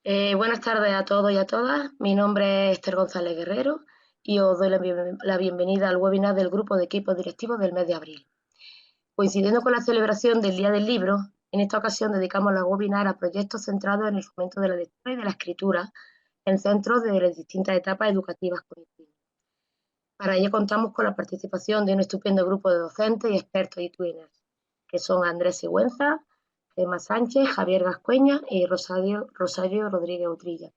Buenas tardes a todos y a todas. Mi nombre es Esther González Guerrero y os doy la bienvenida al webinar del grupo de equipos directivos del mes de abril. Coincidiendo con la celebración del Día del Libro, en esta ocasión dedicamos la webinar a proyectos centrados en el fomento de la lectura y de la escritura en centros de las distintas etapas educativas con eTwinning. Para ello contamos con la participación de un estupendo grupo de docentes y expertos eTwinners, que son Andrés Sigüenza, Gemma Sánchez, Javier Gascueña y Rosario Rodríguez Utrilla.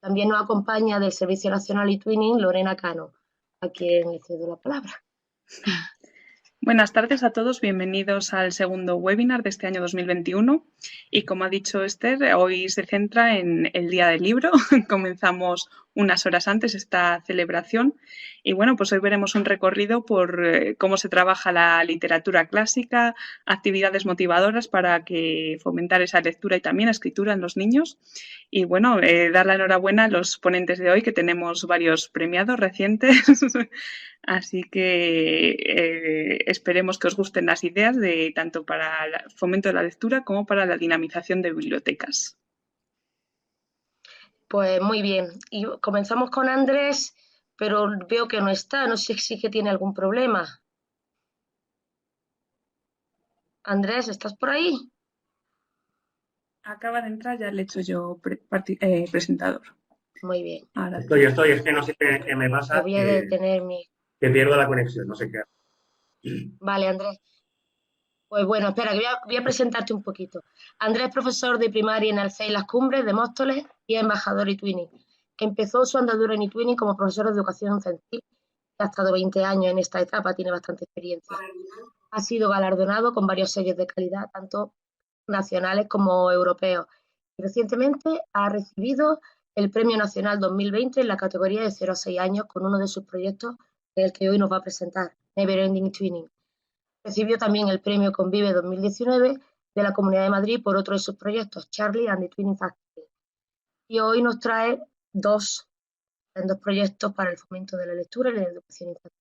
También nos acompaña del Servicio Nacional eTwinning Lorena Cano, a quien le cedo la palabra. Buenas tardes a todos, bienvenidos al segundo webinar de este año 2021 y como ha dicho Esther, hoy se centra en el Día del Libro. Comenzamos unas horas antes esta celebración y bueno, pues hoy veremos un recorrido por cómo se trabaja la literatura clásica, actividades motivadoras para que fomentar esa lectura y también escritura en los niños y bueno, dar la enhorabuena a los ponentes de hoy que tenemos varios premiados recientes. Así que esperemos que os gusten las ideas de tanto para el fomento de la lectura como para la dinamización de bibliotecas. Pues muy bien. Y comenzamos con Andrés, pero veo que no está. No sé si que tiene algún problema. Andrés, ¿estás por ahí? Acaba de entrar, ya le he hecho yo presentador. Muy bien. Ahora Estoy, es que no sé qué me Pues pasa, voy a detener mi... que pierdo la conexión, no sé qué. Vale, Andrés. Pues bueno, espera, que voy a presentarte un poquito. Andrés es profesor de primaria en Alcé y Las Cumbres de Móstoles y es embajador eTwinning. Empezó su andadura en eTwinning como profesor de educación infantil y ha estado 20 años en esta etapa, tiene bastante experiencia. Ha sido galardonado con varios sellos de calidad, tanto nacionales como europeos. Y recientemente ha recibido el Premio Nacional 2020 en la categoría de 0 a 6 años con uno de sus proyectos, el que hoy nos va a presentar, Never Ending Twinning. Recibió también el Premio Convive 2019 de la Comunidad de Madrid por otro de sus proyectos, Charlie and the Twinning Factory. Y hoy nos trae dos proyectos para el fomento de la lectura y la educación infantil.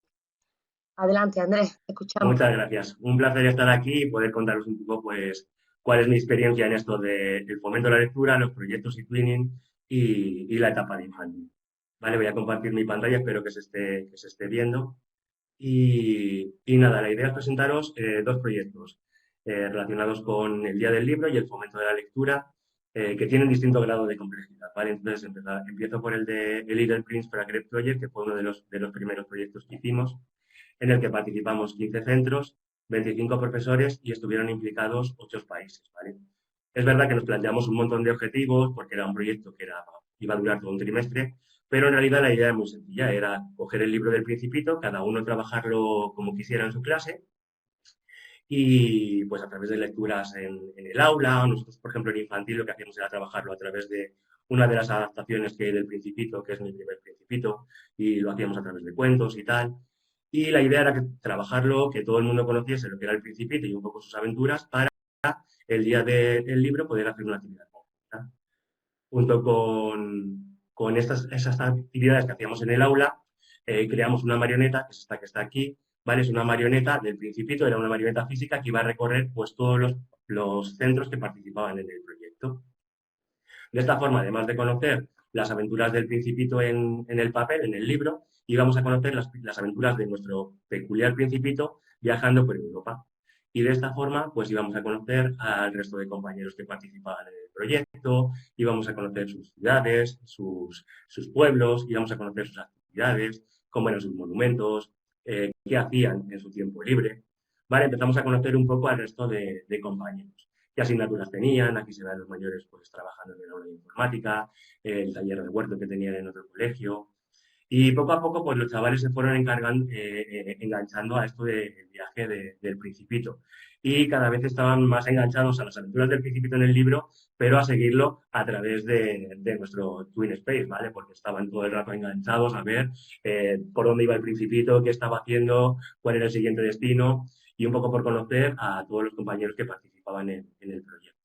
Adelante, Andrés, te escuchamos. Muchas gracias. Un placer estar aquí y poder contaros un poco, pues, cuál es mi experiencia en esto del fomento de la lectura, los proyectos eTwinning y la etapa de infantil. Vale, voy a compartir mi pantalla, espero que se esté viendo. Y nada, la idea es presentaros dos proyectos relacionados con el Día del Libro y el fomento de la lectura, que tienen distinto grado de complejidad, ¿vale? Entonces, empiezo por el de el Little Prince for a Great Project, que fue uno de los primeros proyectos que hicimos, en el que participamos 15 centros, 25 profesores y estuvieron implicados 8 países, ¿vale? Es verdad que nos planteamos un montón de objetivos, porque era un proyecto que iba a durar todo un trimestre, pero en realidad la idea era muy sencilla, era coger el libro del Principito, cada uno trabajarlo como quisiera en su clase y pues a través de lecturas en el aula, nosotros por ejemplo en infantil lo que hacíamos era trabajarlo a través de una de las adaptaciones que hay del Principito, que es mi primer Principito, y lo hacíamos a través de cuentos y tal. Y la idea era que trabajarlo, que todo el mundo conociese lo que era el Principito y un poco sus aventuras para el día del libro poder hacer una actividad conjunta. Junto con esas actividades que hacíamos en el aula, creamos una marioneta, que es esta que está aquí, ¿vale? Es una marioneta del Principito, era una marioneta física que iba a recorrer pues todos los centros que participaban en el proyecto. De esta forma, además de conocer las aventuras del Principito en el papel, en el libro, íbamos a conocer las aventuras de nuestro peculiar Principito viajando por Europa. Y de esta forma, pues íbamos a conocer al resto de compañeros que participaban en el proyecto, íbamos a conocer sus ciudades, sus pueblos, íbamos a conocer sus actividades, cómo eran sus monumentos, qué hacían en su tiempo libre. Vale, empezamos a conocer un poco al resto de compañeros qué asignaturas tenían, aquí se ven los mayores pues trabajando en el aula de informática, el taller de huerto que tenían en otro colegio. Y poco a poco pues los chavales se fueron enganchando a esto del viaje del Principito. Y cada vez estaban más enganchados a las aventuras del Principito en el libro, pero a seguirlo a través de nuestro Twin Space, ¿vale? Porque estaban todo el rato enganchados a ver por dónde iba el Principito, qué estaba haciendo, cuál era el siguiente destino y un poco por conocer a todos los compañeros que participaban en el proyecto.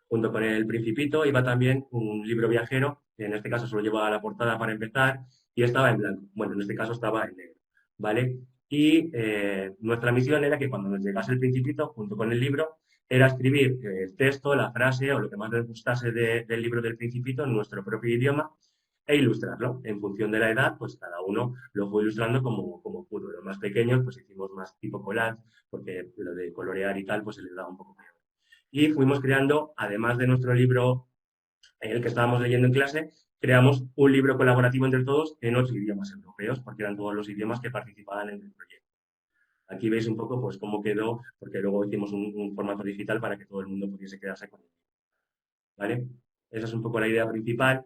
Junto con el Principito iba también un libro viajero, que en este caso solo llevaba la portada para empezar, y estaba en blanco. Bueno, en este caso estaba en negro, ¿vale? Y nuestra misión era que cuando nos llegase el Principito, junto con el libro, era escribir el texto, la frase o lo que más les gustase del libro del Principito en nuestro propio idioma e ilustrarlo. En función de la edad, pues cada uno lo fue ilustrando como pudo. Los más pequeños, pues hicimos más tipo collage, porque lo de colorear y tal, pues se les daba un poco peor. Y fuimos creando, además de nuestro libro, el que estábamos leyendo en clase, creamos un libro colaborativo entre todos en 8 idiomas europeos, porque eran todos los idiomas que participaban en el proyecto. Aquí veis un poco pues cómo quedó, porque luego hicimos un formato digital para que todo el mundo pudiese quedarse con él. ¿Vale? Esa es un poco la idea principal.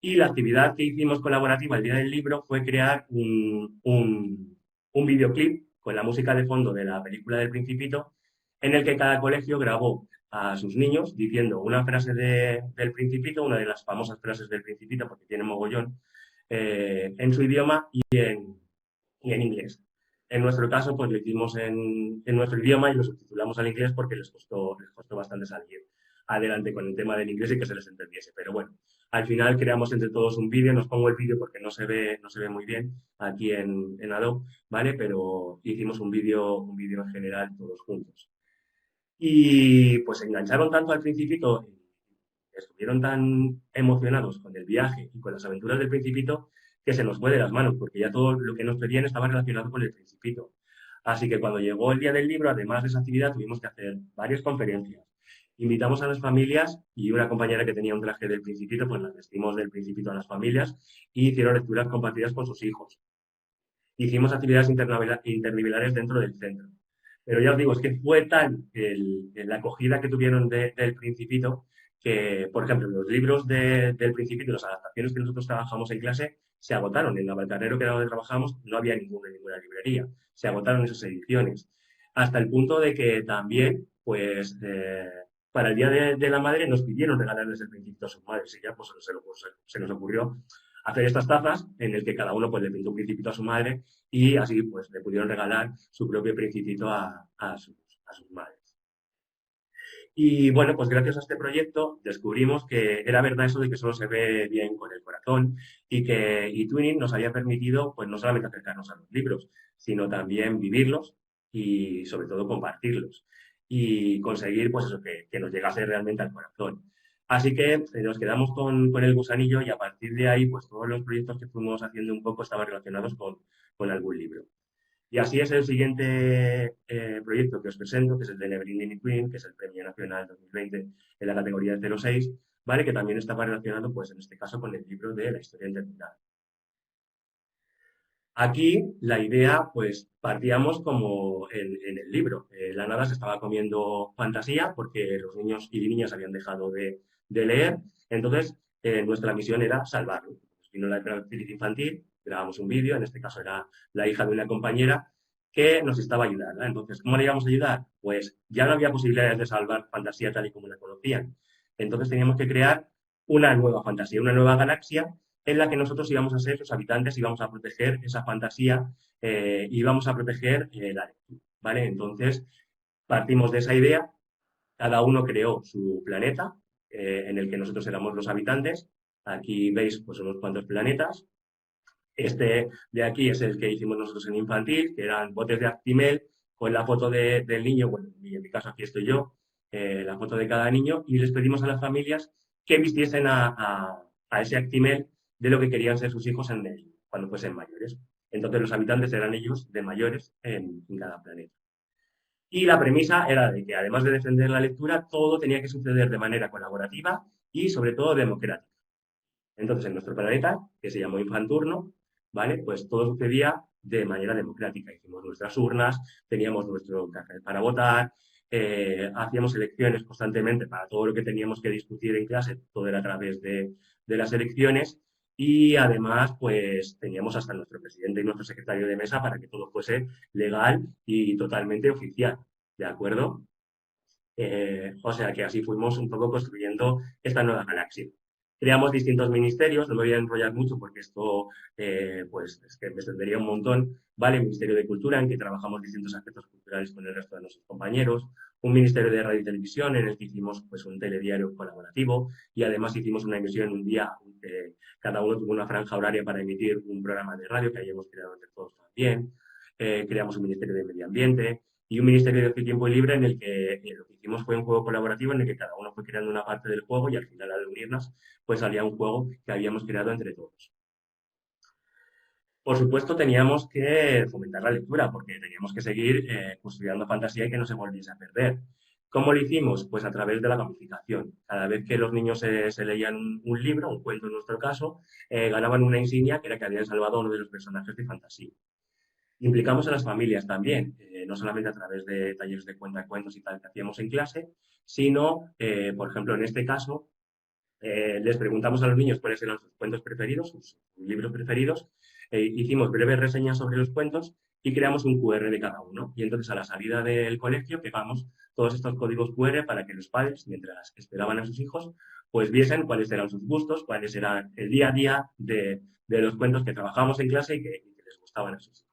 Y la actividad que hicimos colaborativa el día del libro fue crear un videoclip con la música de fondo de la película del Principito, en el que cada colegio grabó a sus niños diciendo una frase del Principito, una de las famosas frases del Principito, porque tiene mogollón, en su idioma y en inglés. En nuestro caso, pues lo hicimos en nuestro idioma y lo subtitulamos al inglés porque les costó bastante salir adelante con el tema del inglés y que se les entendiese. Pero bueno, al final creamos entre todos un vídeo, nos pongo el vídeo porque no se ve muy bien aquí en Adobe, ¿vale? Pero hicimos un vídeo en general todos juntos. Y pues se engancharon tanto al Principito, estuvieron tan emocionados con el viaje y con las aventuras del Principito que se nos fue de las manos, porque ya todo lo que nos pedían estaba relacionado con el Principito. Así que cuando llegó el día del libro, además de esa actividad, tuvimos que hacer varias conferencias. Invitamos a las familias y una compañera que tenía un traje del Principito, pues la vestimos del Principito a las familias y hicieron lecturas compartidas con sus hijos. Hicimos actividades internivelares dentro del centro. Pero ya os digo, es que fue tal la acogida que tuvieron del Principito que, por ejemplo, los libros del Principito, las adaptaciones que nosotros trabajamos en clase, se agotaron. En Navalcarnero, que era donde trabajamos, no había ninguna librería. Se agotaron esas ediciones. Hasta el punto de que también, pues, para el Día de la Madre nos pidieron regalarles el Principito a sus madres. Y ya pues, se nos ocurrió hacer estas tazas en el que cada uno pues, le pintó un Principito a su madre y así pues le pudieron regalar su propio Principito a sus madres. Y bueno, pues gracias a este proyecto descubrimos que era verdad eso de que solo se ve bien con el corazón y que eTwinning nos había permitido pues no solamente acercarnos a los libros, sino también vivirlos y sobre todo compartirlos y conseguir pues eso que nos llegase realmente al corazón. Así que nos quedamos con el gusanillo y a partir de ahí pues todos los proyectos que fuimos haciendo un poco estaban relacionados con algún libro. Y así es el siguiente proyecto que os presento, que es el de Neverending Queen, que es el Premio Nacional 2020 en la categoría de 06, ¿vale? Que también estaba relacionado, pues en este caso, con el libro de La historia interminable. Aquí la idea, pues partíamos como en el libro. La nada se estaba comiendo fantasía porque los niños y niñas habían dejado de leer. Entonces, nuestra misión era salvarlo. Pues vino la actriz infantil, grabamos un vídeo, en este caso era la hija de una compañera que nos estaba ayudando. Entonces, ¿cómo le íbamos a ayudar? Pues ya no había posibilidades de salvar fantasía tal y como la conocían. Entonces teníamos que crear una nueva fantasía, una nueva galaxia en la que nosotros íbamos a ser sus habitantes, íbamos a proteger esa fantasía, íbamos a proteger la lectura, ¿vale? Entonces, partimos de esa idea, cada uno creó su planeta, en el que nosotros éramos los habitantes. Aquí veis pues unos cuantos planetas. Este de aquí es el que hicimos nosotros en infantil, que eran botes de Actimel, con la foto del niño, bueno, en mi caso aquí estoy yo, la foto de cada niño, y les pedimos a las familias que vistiesen a ese Actimel de lo que querían ser sus hijos cuando fuesen mayores. Entonces los habitantes eran ellos de mayores en cada planeta. Y la premisa era de que además de defender la lectura, todo tenía que suceder de manera colaborativa y sobre todo democrática. Entonces en nuestro planeta, que se llamó Infanturno, ¿vale? Pues todo sucedía de manera democrática. Hicimos nuestras urnas, teníamos nuestro carnet para votar, hacíamos elecciones constantemente para todo lo que teníamos que discutir en clase, todo era a través de las elecciones y además pues teníamos hasta nuestro presidente y nuestro secretario de mesa para que todo fuese legal y totalmente oficial, ¿de acuerdo? O sea que así fuimos un poco construyendo esta nueva galaxia. Creamos distintos ministerios, no me voy a enrollar mucho porque esto pues es que me extendería un montón, ¿vale? El Ministerio de Cultura, en que trabajamos distintos aspectos culturales con el resto de nuestros compañeros, un Ministerio de Radio y Televisión, en el que hicimos pues un telediario colaborativo y además hicimos una emisión un día, cada uno tuvo una franja horaria para emitir un programa de radio que habíamos creado entre todos también, creamos un Ministerio de Medio Ambiente, y un ministerio de ocio y tiempo libre en el que lo que hicimos fue un juego colaborativo en el que cada uno fue creando una parte del juego y al final al unirnos pues salía un juego que habíamos creado entre todos. Por supuesto, teníamos que fomentar la lectura porque teníamos que seguir estudiando fantasía y que no se volviese a perder. ¿Cómo lo hicimos? Pues a través de la gamificación. Cada vez que los niños se leían un libro, un cuento en nuestro caso, ganaban una insignia que era que habían salvado a uno de los personajes de fantasía. Implicamos a las familias también, no solamente a través de talleres de cuentacuentos y tal que hacíamos en clase, sino, por ejemplo, en este caso, les preguntamos a los niños cuáles eran sus cuentos preferidos, sus libros preferidos, hicimos breves reseñas sobre los cuentos y creamos un QR de cada uno. Y entonces a la salida del colegio pegamos todos estos códigos QR para que los padres, mientras esperaban a sus hijos, pues viesen cuáles eran sus gustos, cuáles eran el día a día de los cuentos que trabajamos en clase y que les gustaban a sus hijos.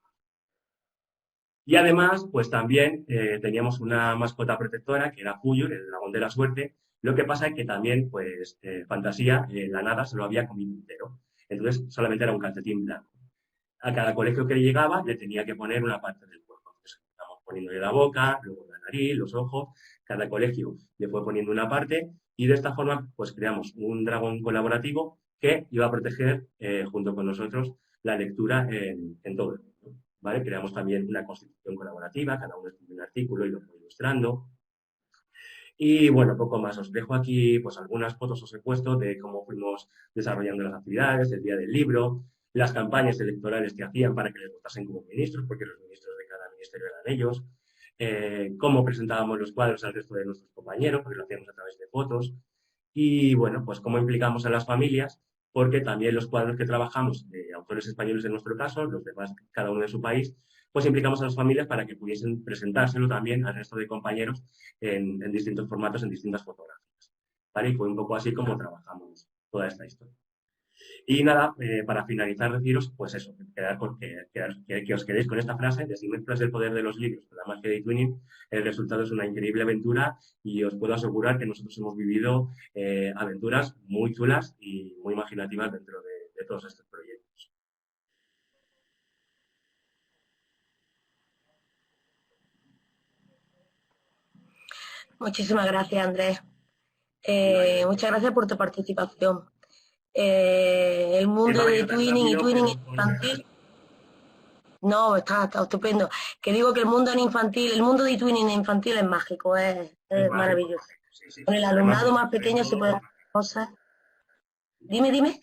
Y además, pues también teníamos una mascota protectora que era Puyo, el dragón de la suerte. Lo que pasa es que también, pues, Fantasía, la nada, se lo había comido entero. Entonces, solamente era un calcetín blanco. A cada colegio que llegaba le tenía que poner una parte del cuerpo. Entonces, estamos poniéndole la boca, luego la nariz, los ojos. Cada colegio le fue poniendo una parte y de esta forma, pues, creamos un dragón colaborativo que iba a proteger, junto con nosotros, la lectura en todo el mundo. ¿Vale? Creamos también una constitución colaborativa, cada uno escribe un artículo y lo fue ilustrando. Y bueno, poco más. Os dejo aquí pues algunas fotos os he puesto de cómo fuimos desarrollando las actividades, el día del libro, las campañas electorales que hacían para que les votasen como ministros, porque los ministros de cada ministerio eran ellos, cómo presentábamos los cuadros al resto de nuestros compañeros, porque lo hacíamos a través de fotos, y bueno, pues cómo implicamos a las familias, porque también los cuadros que trabajamos de autores españoles en nuestro caso, los demás cada uno de su país, pues implicamos a las familias para que pudiesen presentárselo también al resto de compañeros en distintos formatos, en distintas fotografías. ¿Vale? Y fue un poco así como trabajamos toda esta historia. Y nada, para finalizar, deciros, pues eso, que os quedéis con esta frase, de si mezclas el poder de los libros con la magia de Twinning, el resultado es una increíble aventura y os puedo asegurar que nosotros hemos vivido aventuras muy chulas y muy imaginativas dentro de todos estos proyectos. Muchísimas gracias, Andrés. Muchas gracias por tu participación. El mundo de Twinning y Twinning infantil. No, está estupendo. Que digo que el mundo en infantil, el mundo de Twinning infantil es mágico, es maravilloso. Sí. Con el alumnado más pequeño se pueden hacer cosas. Dime.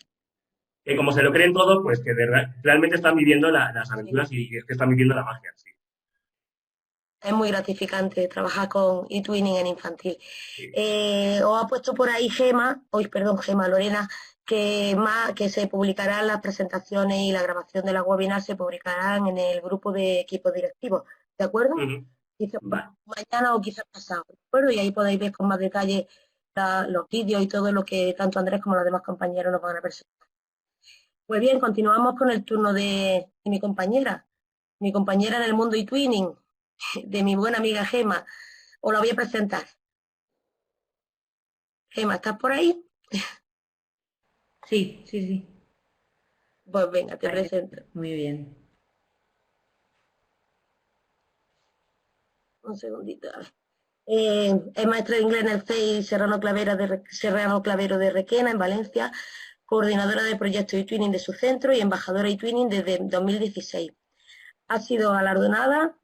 Que como se lo creen todo, pues que realmente están viviendo las aventuras y es que están viviendo la magia. Sí. Es muy gratificante trabajar con eTwinning en infantil. Os ha puesto por ahí Gema, Lorena, que se publicarán las presentaciones y la grabación de la webinar se publicarán en el grupo de equipos directivos, ¿de acuerdo? Quizás mañana o quizás pasado, ¿de acuerdo? Y ahí podéis ver con más detalle los vídeos y todo lo que tanto Andrés como los demás compañeros nos van a presentar. Pues bien, continuamos con el turno de mi compañera en el mundo eTwinning, de mi buena amiga Gema. Os la voy a presentar. Gema, ¿estás por ahí? Sí. Pues venga, te presento. Muy bien. Un segundito. Es maestra de inglés en el CEI Serrano Clavero de Requena, en Valencia, coordinadora de proyectos eTwinning de su centro y embajadora eTwinning desde 2016. Ha sido galardonada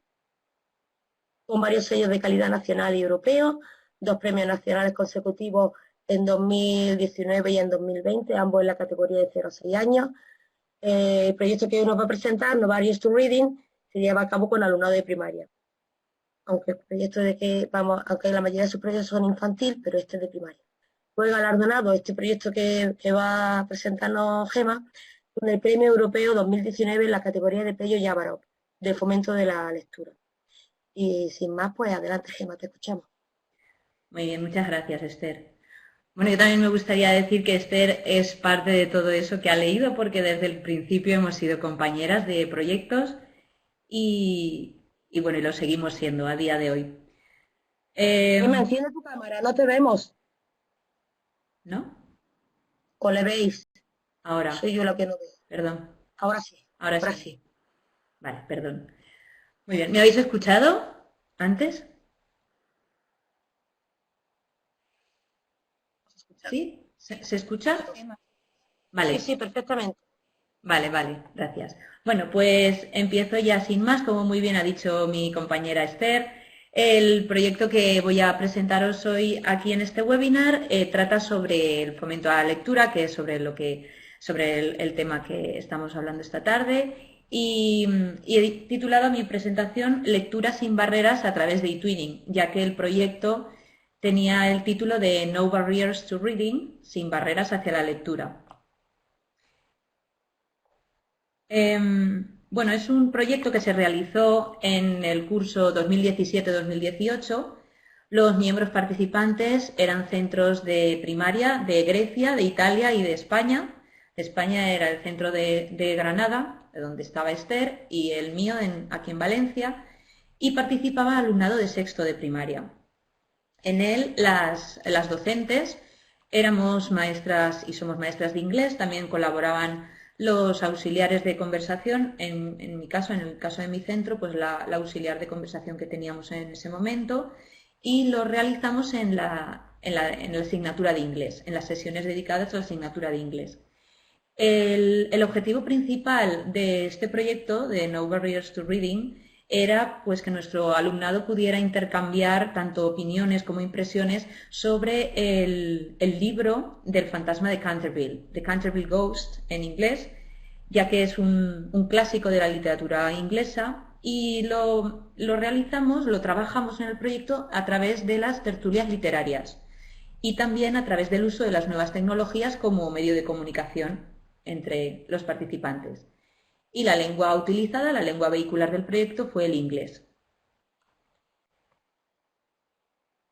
con varios sellos de calidad nacional y europeo, 2 premios nacionales consecutivos en 2019 y en 2020, ambos en la categoría de 0 a 6 años. El proyecto que hoy nos va a presentar, Novarious to Reading, se lleva a cabo con alumnado de primaria. Aunque la mayoría de sus proyectos son infantil, pero este es de primaria. Fue galardonado este proyecto que va a presentarnos Gema con el Premio Europeo 2019 en la categoría de Pello Yavarov, de fomento de la lectura. Y sin más, pues adelante, Gema, te escuchamos. Muy bien, muchas gracias, Esther. Bueno, yo también me gustaría decir que Esther es parte de todo eso que ha leído, porque desde el principio hemos sido compañeras de proyectos y bueno, y lo seguimos siendo a día de hoy. Gema, enciende tu cámara, no te vemos. ¿No? ¿O le veis? Ahora. Soy yo la que no veo. Perdón. Ahora sí. Ahora sí. Vale, perdón. Muy bien, ¿me habéis escuchado? ¿Antes? ¿Sí? ¿Se escucha? Vale. Sí, sí, perfectamente. Vale, gracias. Bueno, pues empiezo ya sin más, como muy bien ha dicho mi compañera Esther. El proyecto que voy a presentaros hoy aquí en este webinar trata sobre el fomento a la lectura, que es sobre el tema que estamos hablando esta tarde, y he titulado mi presentación Lectura sin barreras a través de eTwinning, ya que el proyecto tenía el título de No Barriers to Reading, sin barreras hacia la lectura. Bueno, es un proyecto que se realizó en el curso 2017-2018. Los miembros participantes eran centros de primaria de Grecia, de Italia y de España. De España era el centro de Granada, de donde estaba Esther, y el mío aquí en Valencia, y participaba alumnado de sexto de primaria. En él las docentes éramos maestras y somos maestras de inglés, también colaboraban los auxiliares de conversación, en mi caso, en el caso de mi centro, pues la auxiliar de conversación que teníamos en ese momento, y lo realizamos en la asignatura de inglés, en las sesiones dedicadas a la asignatura de inglés. El objetivo principal de este proyecto, de No Barriers to Reading, era pues que nuestro alumnado pudiera intercambiar tanto opiniones como impresiones sobre el libro del fantasma de Canterville, The Canterville Ghost en inglés, ya que es un clásico de la literatura inglesa, y lo trabajamos en el proyecto a través de las tertulias literarias y también a través del uso de las nuevas tecnologías como medio de comunicación entre los participantes. Y la lengua utilizada, la lengua vehicular del proyecto, fue el inglés.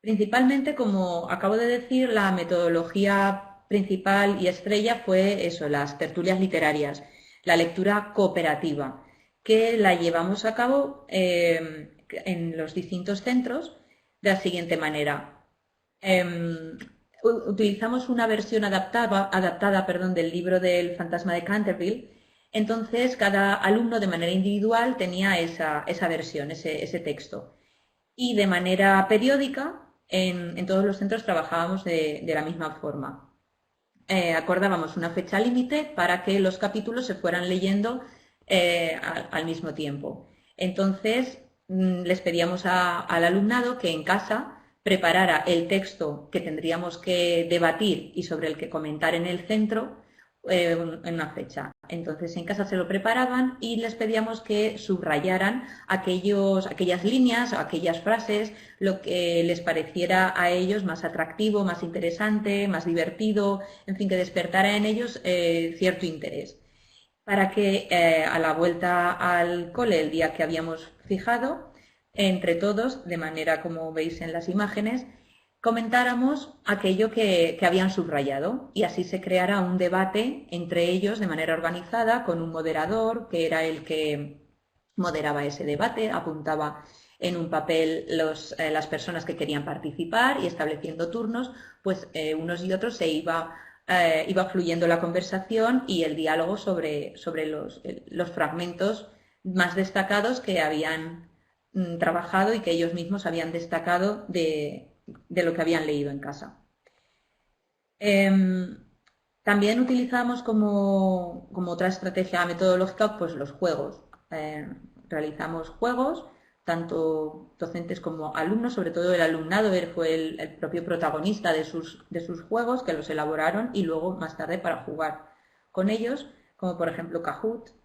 Principalmente, como acabo de decir, la metodología principal y estrella fue eso, las tertulias literarias, la lectura cooperativa, que la llevamos a cabo en los distintos centros de la siguiente manera. Utilizamos una versión adaptada del libro del fantasma de Canterville. Entonces, cada alumno de manera individual tenía esa versión, ese texto. Y de manera periódica, en todos los centros trabajábamos de la misma forma. Acordábamos una fecha límite para que los capítulos se fueran leyendo al mismo tiempo. Entonces, les pedíamos al alumnado que en casa preparara el texto que tendríamos que debatir y sobre el que comentar en el centro en una fecha. Entonces en casa se lo preparaban y les pedíamos que subrayaran aquellas líneas, aquellas frases, lo que les pareciera a ellos más atractivo, más interesante, más divertido, en fin, que despertara en ellos cierto interés. Para que a la vuelta al cole, el día que habíamos fijado, entre todos, de manera como veis en las imágenes, comentáramos aquello que habían subrayado y así se creara un debate entre ellos de manera organizada con un moderador que era el que moderaba ese debate, apuntaba en un papel las personas que querían participar y estableciendo turnos, pues unos y otros se iba fluyendo la conversación y el diálogo sobre los fragmentos más destacados que habían trabajado y que ellos mismos habían destacado de lo que habían leído en casa. También utilizamos como otra estrategia metodológica pues los juegos. Realizamos juegos, tanto docentes como alumnos, sobre todo el alumnado fue el propio protagonista de sus juegos, que los elaboraron y luego más tarde para jugar con ellos, como por ejemplo Kahoot.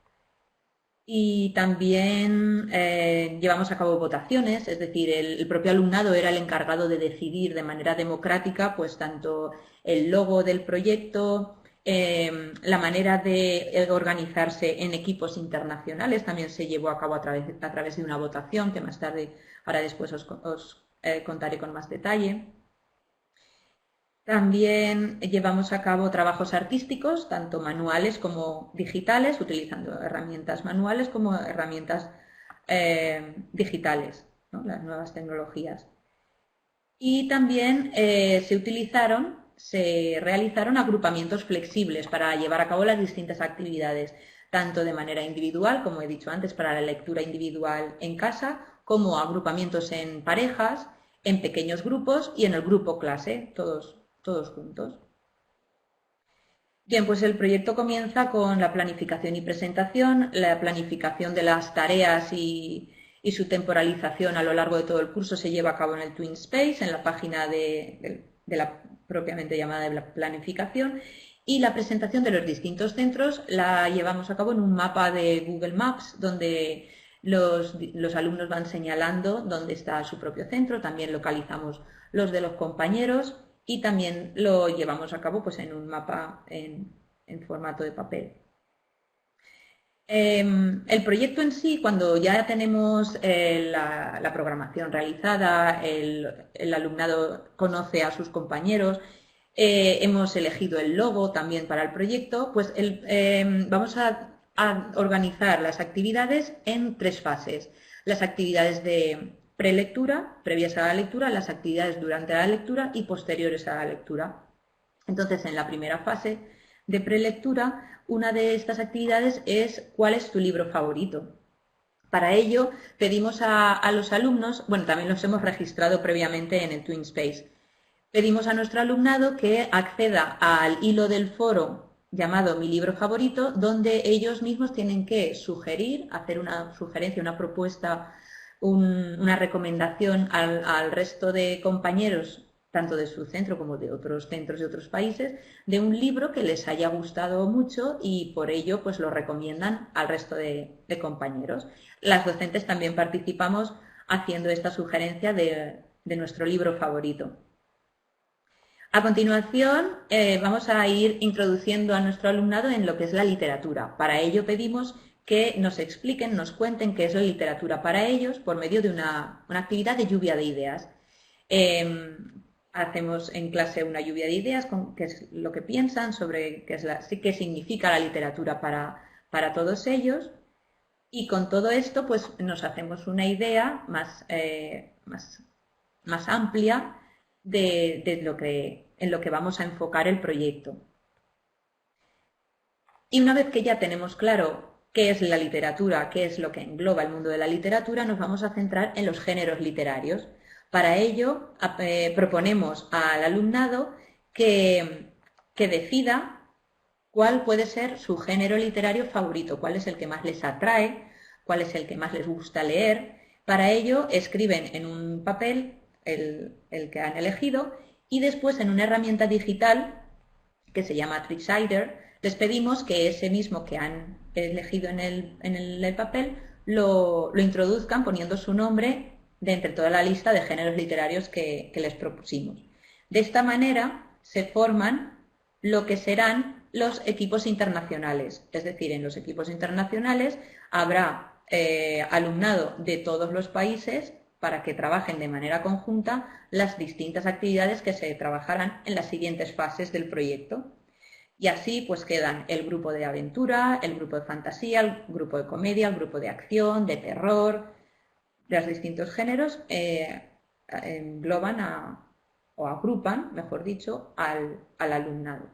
Y también llevamos a cabo votaciones, es decir, el propio alumnado era el encargado de decidir de manera democrática pues tanto el logo del proyecto, la manera de organizarse en equipos internacionales también se llevó a cabo a través de una votación que más tarde, ahora después os contaré con más detalle. También llevamos a cabo trabajos artísticos, tanto manuales como digitales, utilizando herramientas manuales como herramientas digitales, ¿no? Las nuevas tecnologías. Y también se realizaron agrupamientos flexibles para llevar a cabo las distintas actividades, tanto de manera individual, como he dicho antes, para la lectura individual en casa, como agrupamientos en parejas, en pequeños grupos y en el grupo clase, todos juntos. Bien, pues el proyecto comienza con la planificación y presentación, la planificación de las tareas y su temporalización a lo largo de todo el curso se lleva a cabo en el TwinSpace, en la página de la propiamente llamada de la planificación, y la presentación de los distintos centros la llevamos a cabo en un mapa de Google Maps donde los alumnos van señalando dónde está su propio centro, también localizamos los de los compañeros y también lo llevamos a cabo pues, en un mapa en formato de papel. El proyecto en sí, cuando ya tenemos la programación realizada, el alumnado conoce a sus compañeros, hemos elegido el logo también para el proyecto, pues vamos a organizar las actividades en 3 fases. Las actividades de prelectura, previas a la lectura, las actividades durante la lectura y posteriores a la lectura. Entonces, en la primera fase de prelectura, una de estas actividades es ¿cuál es tu libro favorito? Para ello, pedimos a los alumnos, bueno, también los hemos registrado previamente en el TwinSpace, pedimos a nuestro alumnado que acceda al hilo del foro llamado Mi libro favorito, donde ellos mismos tienen que sugerir, hacer una sugerencia, una propuesta, una recomendación al resto de compañeros, tanto de su centro como de otros centros de otros países, de un libro que les haya gustado mucho y por ello pues lo recomiendan al resto de compañeros. Las docentes también participamos haciendo esta sugerencia de nuestro libro favorito. A continuación, vamos a ir introduciendo a nuestro alumnado en lo que es la literatura. Para ello pedimos que nos expliquen, nos cuenten qué es la literatura para ellos por medio de una actividad de lluvia de ideas. Hacemos en clase una lluvia de ideas, qué es lo que piensan sobre qué significa la literatura para todos ellos. Y con todo esto, pues nos hacemos una idea más amplia en lo que vamos a enfocar el proyecto. Y una vez que ya tenemos claro qué es la literatura, qué es lo que engloba el mundo de la literatura, nos vamos a centrar en los géneros literarios. Para ello, proponemos al alumnado que decida cuál puede ser su género literario favorito, cuál es el que más les atrae, cuál es el que más les gusta leer. Para ello, escriben en un papel el que han elegido y después en una herramienta digital que se llama Trixider les pedimos que ese mismo que han elegido en el papel lo introduzcan poniendo su nombre de entre toda la lista de géneros literarios que les propusimos. De esta manera se forman lo que serán los equipos internacionales, es decir, en los equipos internacionales habrá alumnado de todos los países para que trabajen de manera conjunta las distintas actividades que se trabajarán en las siguientes fases del proyecto. Y así pues quedan el grupo de aventura, el grupo de fantasía, el grupo de comedia, el grupo de acción, de terror. Los distintos géneros engloban o agrupan, mejor dicho, al alumnado.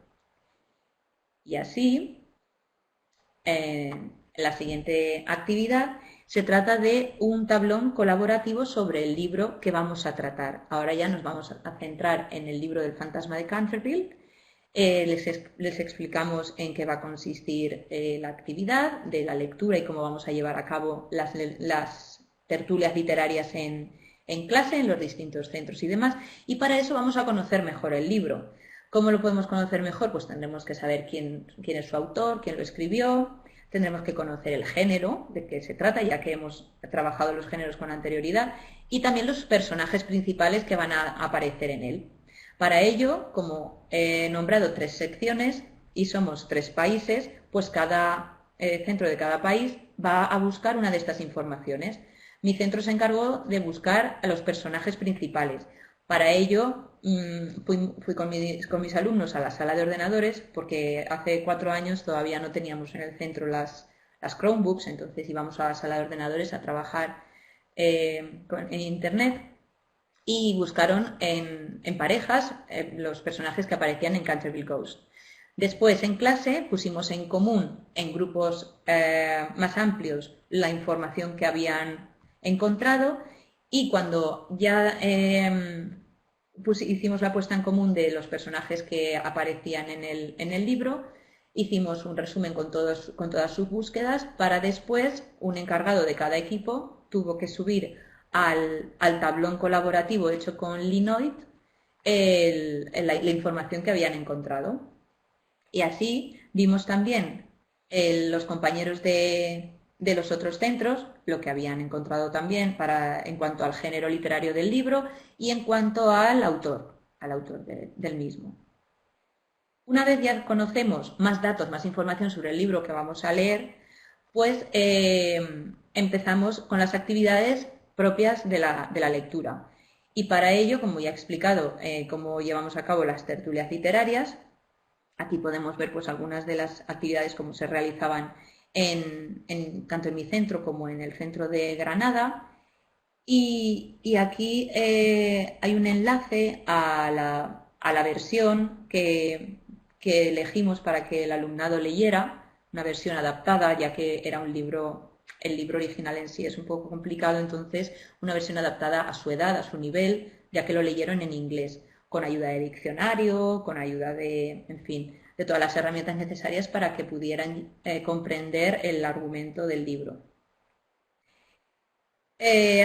Y así, en la siguiente actividad se trata de un tablón colaborativo sobre el libro que vamos a tratar. Ahora ya nos vamos a centrar en el libro del fantasma de Canterville. Les explicamos en qué va a consistir la actividad de la lectura y cómo vamos a llevar a cabo las tertulias literarias en clase, en los distintos centros y demás. Y para eso vamos a conocer mejor el libro. ¿Cómo lo podemos conocer mejor? Pues tendremos que saber quién es su autor, quién lo escribió. Tendremos que conocer el género de qué se trata, ya que hemos trabajado los géneros con anterioridad, y también los personajes principales que van a aparecer en él. Para ello, como he nombrado 3 secciones y somos 3 países, pues cada centro de cada país va a buscar una de estas informaciones. Mi centro se encargó de buscar a los personajes principales. Para ello fui con mis alumnos a la sala de ordenadores porque hace 4 años todavía no teníamos en el centro las Chromebooks, entonces íbamos a la sala de ordenadores a trabajar en Internet y buscaron en parejas los personajes que aparecían en Canterville Ghost. Después en clase pusimos en común en grupos más amplios la información que habían encontrado, y cuando ya pues hicimos la puesta en común de los personajes que aparecían en el libro, hicimos un resumen con todas sus búsquedas, para después un encargado de cada equipo tuvo que subir al tablón colaborativo hecho con Linoid la información que habían encontrado. Y así vimos también los compañeros de los otros centros lo que habían encontrado también en cuanto al género literario del libro y en cuanto al autor del mismo. Una vez ya conocemos más datos, más información sobre el libro que vamos a leer, pues empezamos con las actividades propias de la lectura. Y para ello, como ya he explicado, cómo llevamos a cabo las tertulias literarias, aquí podemos ver pues algunas de las actividades como se realizaban tanto en mi centro como en el centro de Granada. Y aquí hay un enlace a la versión que elegimos para que el alumnado leyera, una versión adaptada, ya que era un libro, el libro original en sí es un poco complicado, entonces una versión adaptada a su edad, a su nivel, ya que lo leyeron en inglés, con ayuda de diccionario, con ayuda en fin, de todas las herramientas necesarias para que pudieran comprender el argumento del libro.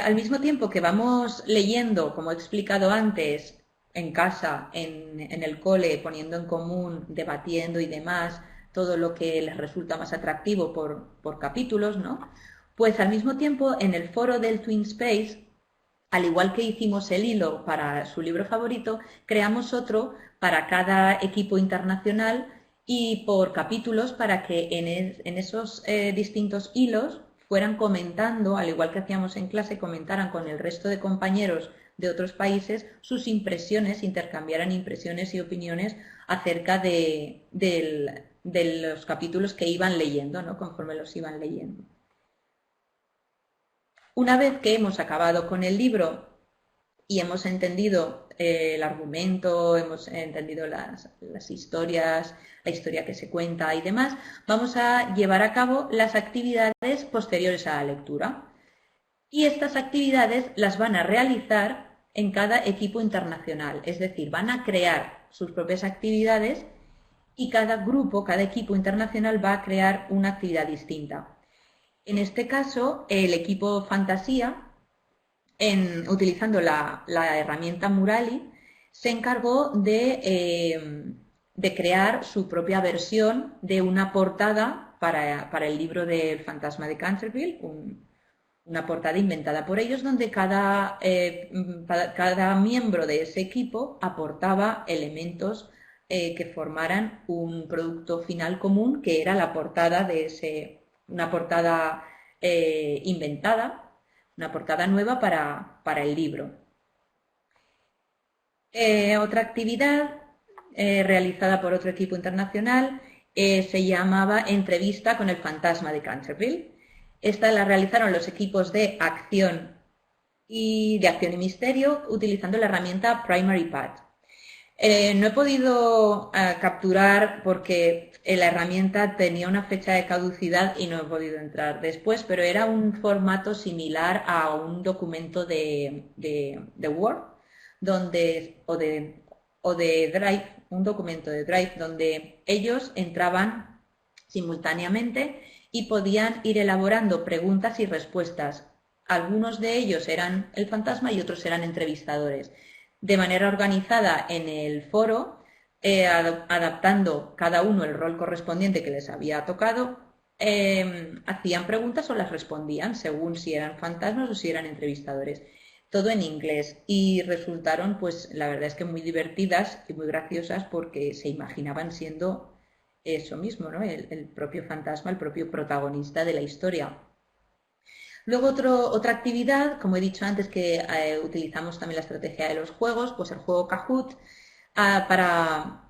Al mismo tiempo que vamos leyendo, como he explicado antes, en casa, en el cole, poniendo en común, debatiendo y demás, todo lo que les resulta más atractivo por capítulos, ¿no? Pues al mismo tiempo, en el foro del TwinSpace, al igual que hicimos el hilo para su libro favorito, creamos otro para cada equipo internacional y por capítulos para que en esos distintos hilos fueran comentando, al igual que hacíamos en clase, comentaran con el resto de compañeros de otros países sus impresiones, intercambiaran impresiones y opiniones acerca de los capítulos que iban leyendo, ¿no? Conforme los iban leyendo. Una vez que hemos acabado con el libro y hemos entendido el argumento, hemos entendido las historias, la historia que se cuenta y demás, vamos a llevar a cabo las actividades posteriores a la lectura. Y estas actividades las van a realizar en cada equipo internacional, es decir, van a crear sus propias actividades y cada grupo, cada equipo internacional va a crear una actividad distinta. En este caso, el equipo Fantasía, utilizando la herramienta Murali, se encargó de crear su propia versión de una portada para el libro del Fantasma de Canterville, una portada inventada por ellos, donde cada miembro de ese equipo aportaba elementos que formaran un producto final común, que era la portada una portada inventada, una portada nueva para el libro. Otra actividad realizada por otro equipo internacional se llamaba Entrevista con el Fantasma de Canterville. Esta la realizaron los equipos de acción y misterio utilizando la herramienta Primary Pad. No he podido capturar porque la herramienta tenía una fecha de caducidad y no he podido entrar después, pero era un formato similar a un documento de Word o de Drive, un documento de Drive donde ellos entraban simultáneamente y podían ir elaborando preguntas y respuestas. Algunos de ellos eran el fantasma y otros eran entrevistadores. De manera organizada en el foro, adaptando cada uno el rol correspondiente que les había tocado, hacían preguntas o las respondían según si eran fantasmas o si eran entrevistadores. Todo en inglés y resultaron, pues la verdad es que muy divertidas y muy graciosas porque se imaginaban siendo eso mismo, ¿no? El propio fantasma, el propio protagonista de la historia. Luego otra actividad, como he dicho antes, que utilizamos también la estrategia de los juegos, pues el juego Kahoot, para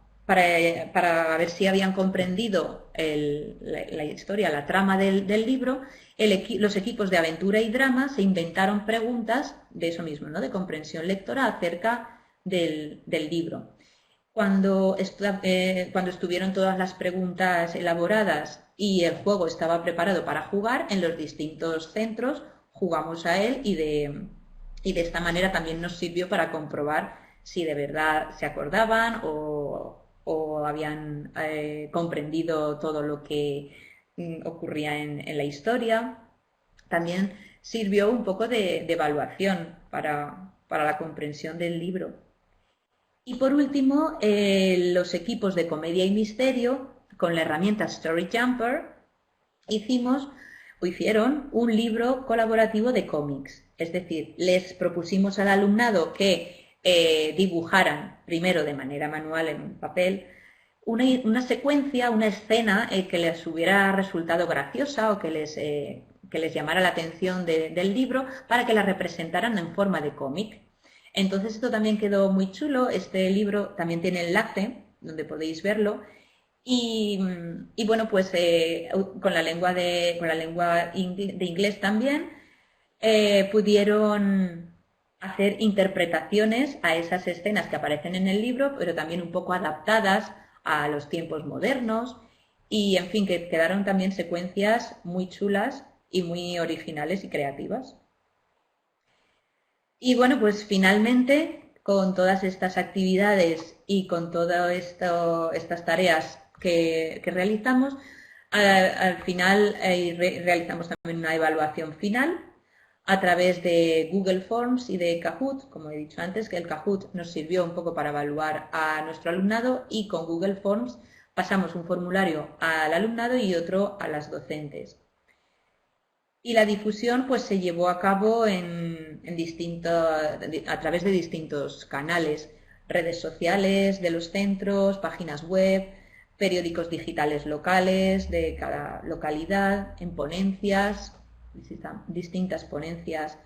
ver si habían comprendido la historia, la trama del libro. Los equipos de aventura y drama se inventaron preguntas de eso mismo, ¿no? De comprensión lectora acerca del libro. Cuando estuvieron todas las preguntas elaboradas y el juego estaba preparado para jugar, en los distintos centros jugamos a él y de esta manera también nos sirvió para comprobar si de verdad se acordaban o habían comprendido todo lo que ocurría en la historia. También sirvió un poco de evaluación para la comprensión del libro. Y por último, los equipos de comedia y misterio, con la herramienta Story Jumper, hicieron un libro colaborativo de cómics. Es decir, les propusimos al alumnado que dibujaran primero de manera manual en un papel una secuencia, una escena que les hubiera resultado graciosa o que les llamara la atención del libro para que la representaran en forma de cómic. Entonces esto también quedó muy chulo. Este libro también tiene enlace donde podéis verlo. Y bueno, pues con la lengua de inglés también pudieron hacer interpretaciones a esas escenas que aparecen en el libro, pero también un poco adaptadas a los tiempos modernos. Y en fin, que quedaron también secuencias muy chulas y muy originales y creativas. Y bueno, pues finalmente, con todas estas actividades y con todas estas tareas que realizamos, al final realizamos también una evaluación final a través de Google Forms y de Kahoot. Como he dicho antes, que el Kahoot nos sirvió un poco para evaluar a nuestro alumnado, y con Google Forms pasamos un formulario al alumnado y otro a las docentes. Y la difusión pues se llevó a cabo a través de distintos canales, redes sociales de los centros, páginas web, periódicos digitales locales de cada localidad, en ponencias, distintas ponencias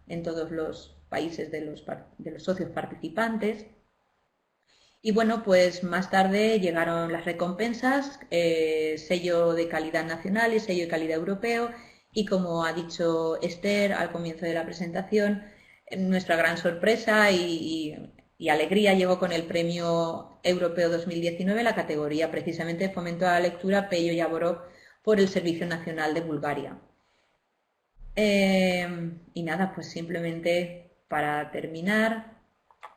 en todos los países de los socios participantes. Y bueno, pues más tarde llegaron las recompensas, sello de calidad nacional y sello de calidad europeo. Y como ha dicho Esther al comienzo de la presentación, nuestra gran sorpresa y alegría llegó con el Premio Europeo 2019, la categoría precisamente de Fomento a la Lectura Pello Yavorov por el Servicio Nacional de Bulgaria. Y nada, pues simplemente para terminar,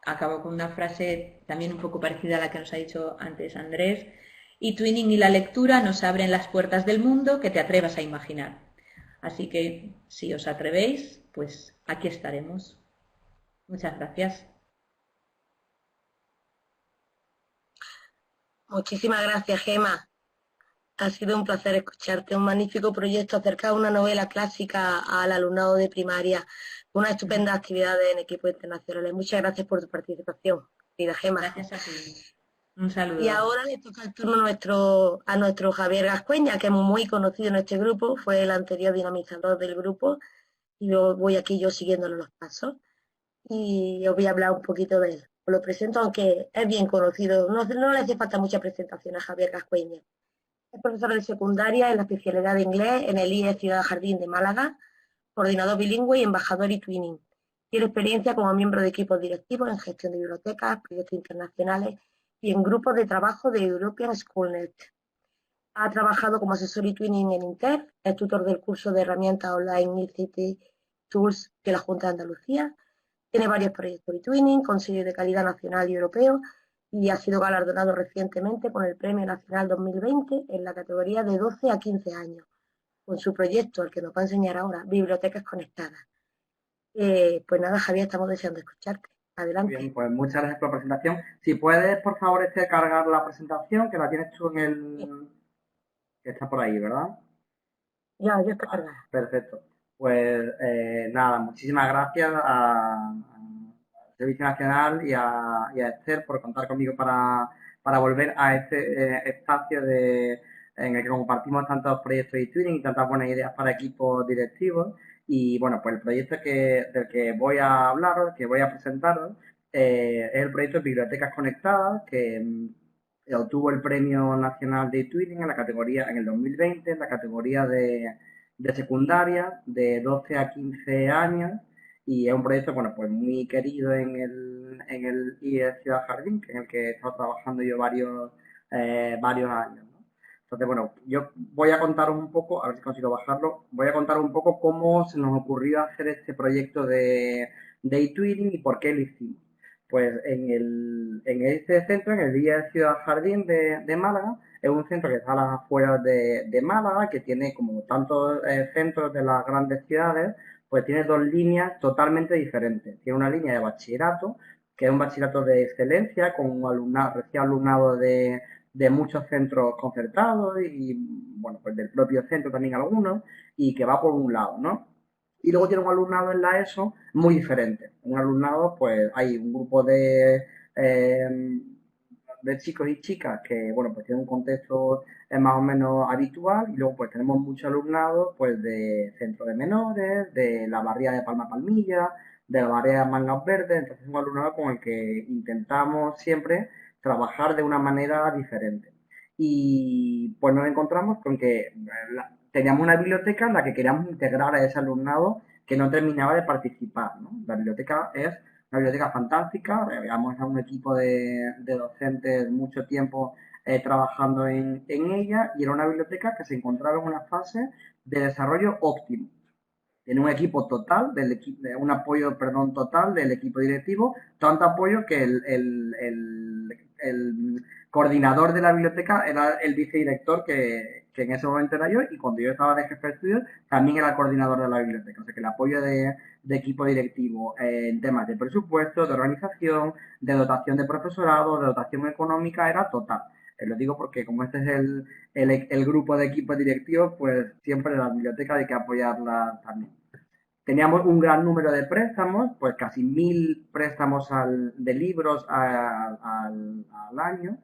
acabo con una frase también un poco parecida a la que nos ha dicho antes Andrés. E-twinning y la lectura nos abren las puertas del mundo que te atrevas a imaginar. Así que, si os atrevéis, pues aquí estaremos. Muchas gracias. Muchísimas gracias, Gemma. Ha sido un placer escucharte. Un magnífico proyecto acerca de una novela clásica al alumnado de primaria. Una estupenda actividad en equipos internacionales. Muchas gracias por tu participación, querida Gemma. Gracias a ti. Un saludo. Y ahora le toca el turno a nuestro Javier Gascueña, que es muy conocido en este grupo, fue el anterior dinamizador del grupo, y yo voy aquí siguiéndole los pasos, y os voy a hablar un poquito de él. Os lo presento, aunque es bien conocido, no le hace falta mucha presentación a Javier Gascueña. Es profesor de secundaria en la especialidad de inglés en el IE Ciudad Jardín de Málaga, coordinador bilingüe y embajador e-twinning. Tiene experiencia como miembro de equipos directivos en gestión de bibliotecas, proyectos internacionales y en grupos de trabajo de European Schoolnet. Ha trabajado como asesor e-twinning en Inter, es tutor del curso de herramientas online ICT Tools de la Junta de Andalucía. Tiene varios proyectos e-twinning con sello de calidad nacional y europeo y ha sido galardonado recientemente con el Premio Nacional 2020 en la categoría de 12 a 15 años, con su proyecto, el que nos va a enseñar ahora, Bibliotecas Conectadas. Pues nada, Javier, estamos deseando escucharte. Adelante. Bien, pues muchas gracias por la presentación. Si puedes, por favor, cargar la presentación, que la tienes tú en el... que está por ahí, ¿verdad? Ya está cargada. Perfecto. Pues nada, muchísimas gracias al Servicio Nacional y a Esther por contar conmigo para volver a este espacio en el que compartimos tantos proyectos de e-twinning y tantas buenas ideas para equipos directivos. Y bueno, pues el proyecto del que voy a hablaros, que voy a presentaros, es el proyecto de Bibliotecas Conectadas, que obtuvo el Premio Nacional de e-twinning en el 2020, en la categoría de secundaria, de 12 a 15 años, y es un proyecto, bueno, pues muy querido en el IE Ciudad Jardín, en el que he estado trabajando yo varios años, ¿no? Entonces, bueno, yo voy a contar un poco, a ver si consigo bajarlo, voy a contar un poco cómo se nos ocurrió hacer este proyecto de e-twinning y por qué lo hicimos. Pues en este centro, en el Día de Ciudad Jardín de Málaga, es un centro que está a las afueras de Málaga, que tiene como tantos centros de las grandes ciudades, pues tiene dos líneas totalmente diferentes. Tiene una línea de bachillerato, que es un bachillerato de excelencia, con un alumnado, recién alumnado de muchos centros concertados y, bueno, pues del propio centro también algunos, y que va por un lado, ¿no? Y luego tiene un alumnado en la ESO muy diferente. Un alumnado, pues hay un grupo de chicos y chicas que, bueno, pues tienen un contexto más o menos habitual y luego pues tenemos mucho alumnado pues de centro de menores, de la barriada de Palma Palmilla, de la barriada de Mangas Verdes, entonces es un alumnado con el que intentamos siempre trabajar de una manera diferente. Y pues nos encontramos con que teníamos una biblioteca en la que queríamos integrar a ese alumnado que no terminaba de participar, ¿no? La biblioteca es una biblioteca fantástica, llevamos a un equipo de docentes mucho tiempo trabajando en ella y era una biblioteca que se encontraba en una fase de desarrollo óptimo. Tiene un equipo total, un apoyo, perdón, total del equipo directivo, tanto apoyo que el coordinador de la biblioteca era el vicedirector que en ese momento era yo y cuando yo estaba de jefe de estudios también era el coordinador de la biblioteca. O sea que el apoyo de equipo directivo en temas de presupuesto, de organización, de dotación de profesorado, de dotación económica era total. Lo digo porque como este es el grupo de equipo directivo, pues siempre la biblioteca hay que apoyarla también. Teníamos un gran número de préstamos, pues casi 1000 préstamos de libros al año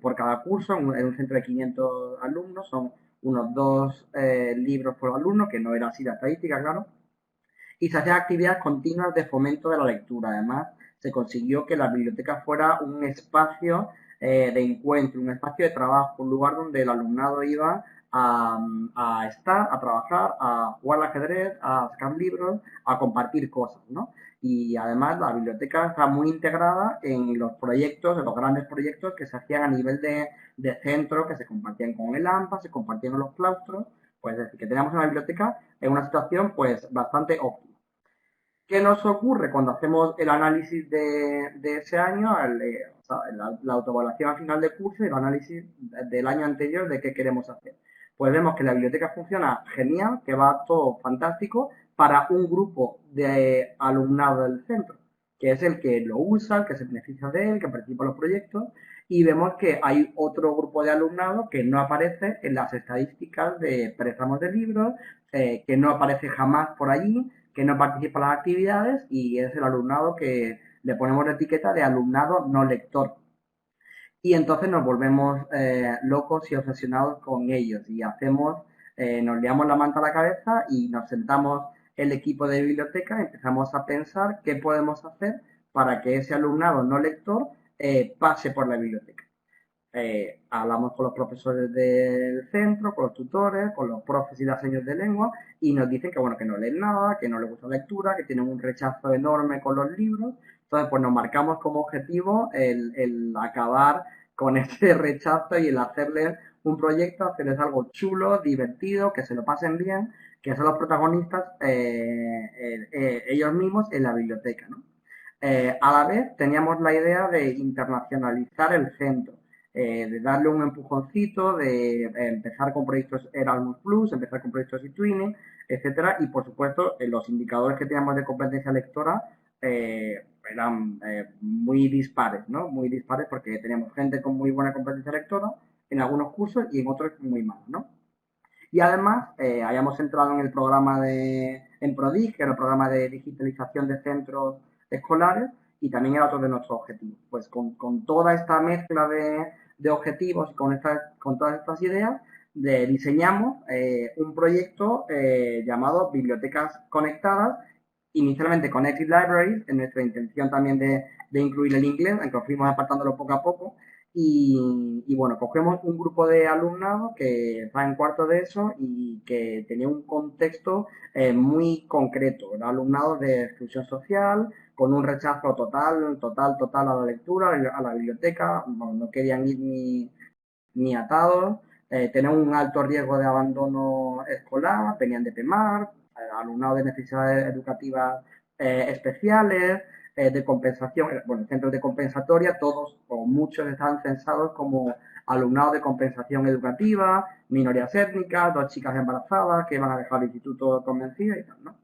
por cada curso, en un centro de 500 alumnos, son unos 2 libros por alumno, que no era así la estadística, claro, y se hacían actividades continuas de fomento de la lectura. Además, se consiguió que la biblioteca fuera un espacio de encuentro, un espacio de trabajo, un lugar donde el alumnado iba a estar, a trabajar, a jugar al ajedrez, a sacar libros, a compartir cosas, ¿no? Y además la biblioteca está muy integrada en los proyectos, en los grandes proyectos que se hacían a nivel de centro, que se compartían con el AMPA, se compartían en los claustros, pues es decir, que teníamos una biblioteca en una situación pues bastante óptima. ¿Qué nos ocurre cuando hacemos el análisis de ese año, o sea, la autoevaluación al final de curso y el análisis del año anterior de qué queremos hacer? Pues vemos que la biblioteca funciona genial, que va todo fantástico para un grupo de alumnado del centro, que es el que lo usa, el que se beneficia de él, que participa en los proyectos, y vemos que hay otro grupo de alumnado que no aparece en las estadísticas de préstamos de libros, que no aparece jamás por allí, que no participa en las actividades y es el alumnado que le ponemos la etiqueta de alumnado no lector. Y entonces nos volvemos locos y obsesionados con ellos y nos liamos la manta a la cabeza y nos sentamos el equipo de biblioteca y empezamos a pensar qué podemos hacer para que ese alumnado no lector pase por la biblioteca. Hablamos con los profesores del centro, con los tutores, con los profes y las señas de lengua y nos dicen que, bueno, que no leen nada, que no les gusta la lectura, que tienen un rechazo enorme con los libros. Entonces, pues nos marcamos como objetivo el acabar con ese rechazo y el hacerles un proyecto, hacerles algo chulo, divertido, que se lo pasen bien, que son los protagonistas ellos mismos en la biblioteca, ¿no? A la vez teníamos la idea de internacionalizar el centro. De darle un empujoncito, de empezar con proyectos Erasmus Plus, empezar con proyectos eTwinning, etcétera, y por supuesto los indicadores que teníamos de competencia lectora eran muy dispares, ¿no? Muy dispares porque teníamos gente con muy buena competencia lectora en algunos cursos y en otros muy malos, ¿no? Y además hayamos entrado en el programa en PRODIG, que era el programa de digitalización de centros escolares, y también era otro de nuestros objetivos. Pues con toda esta mezcla de objetivos, con todas estas ideas, diseñamos un proyecto llamado Bibliotecas Conectadas, inicialmente Connected Libraries, en nuestra intención también de incluir el inglés, aunque fuimos apartándolo poco a poco. Y bueno, cogemos un grupo de alumnado que está en cuarto de eso y que tenía un contexto muy concreto. Era alumnado de exclusión social, con un rechazo total a la lectura, a la biblioteca, bueno, no querían ir ni atados, tenían un alto riesgo de abandono escolar, venían de PEMAR, alumnado de necesidades educativas especiales, de compensación, bueno, centros de compensatoria, todos o muchos estaban censados como alumnado de compensación educativa, minorías étnicas, 2 chicas embarazadas que iban a dejar el instituto convencidas y tal, ¿no?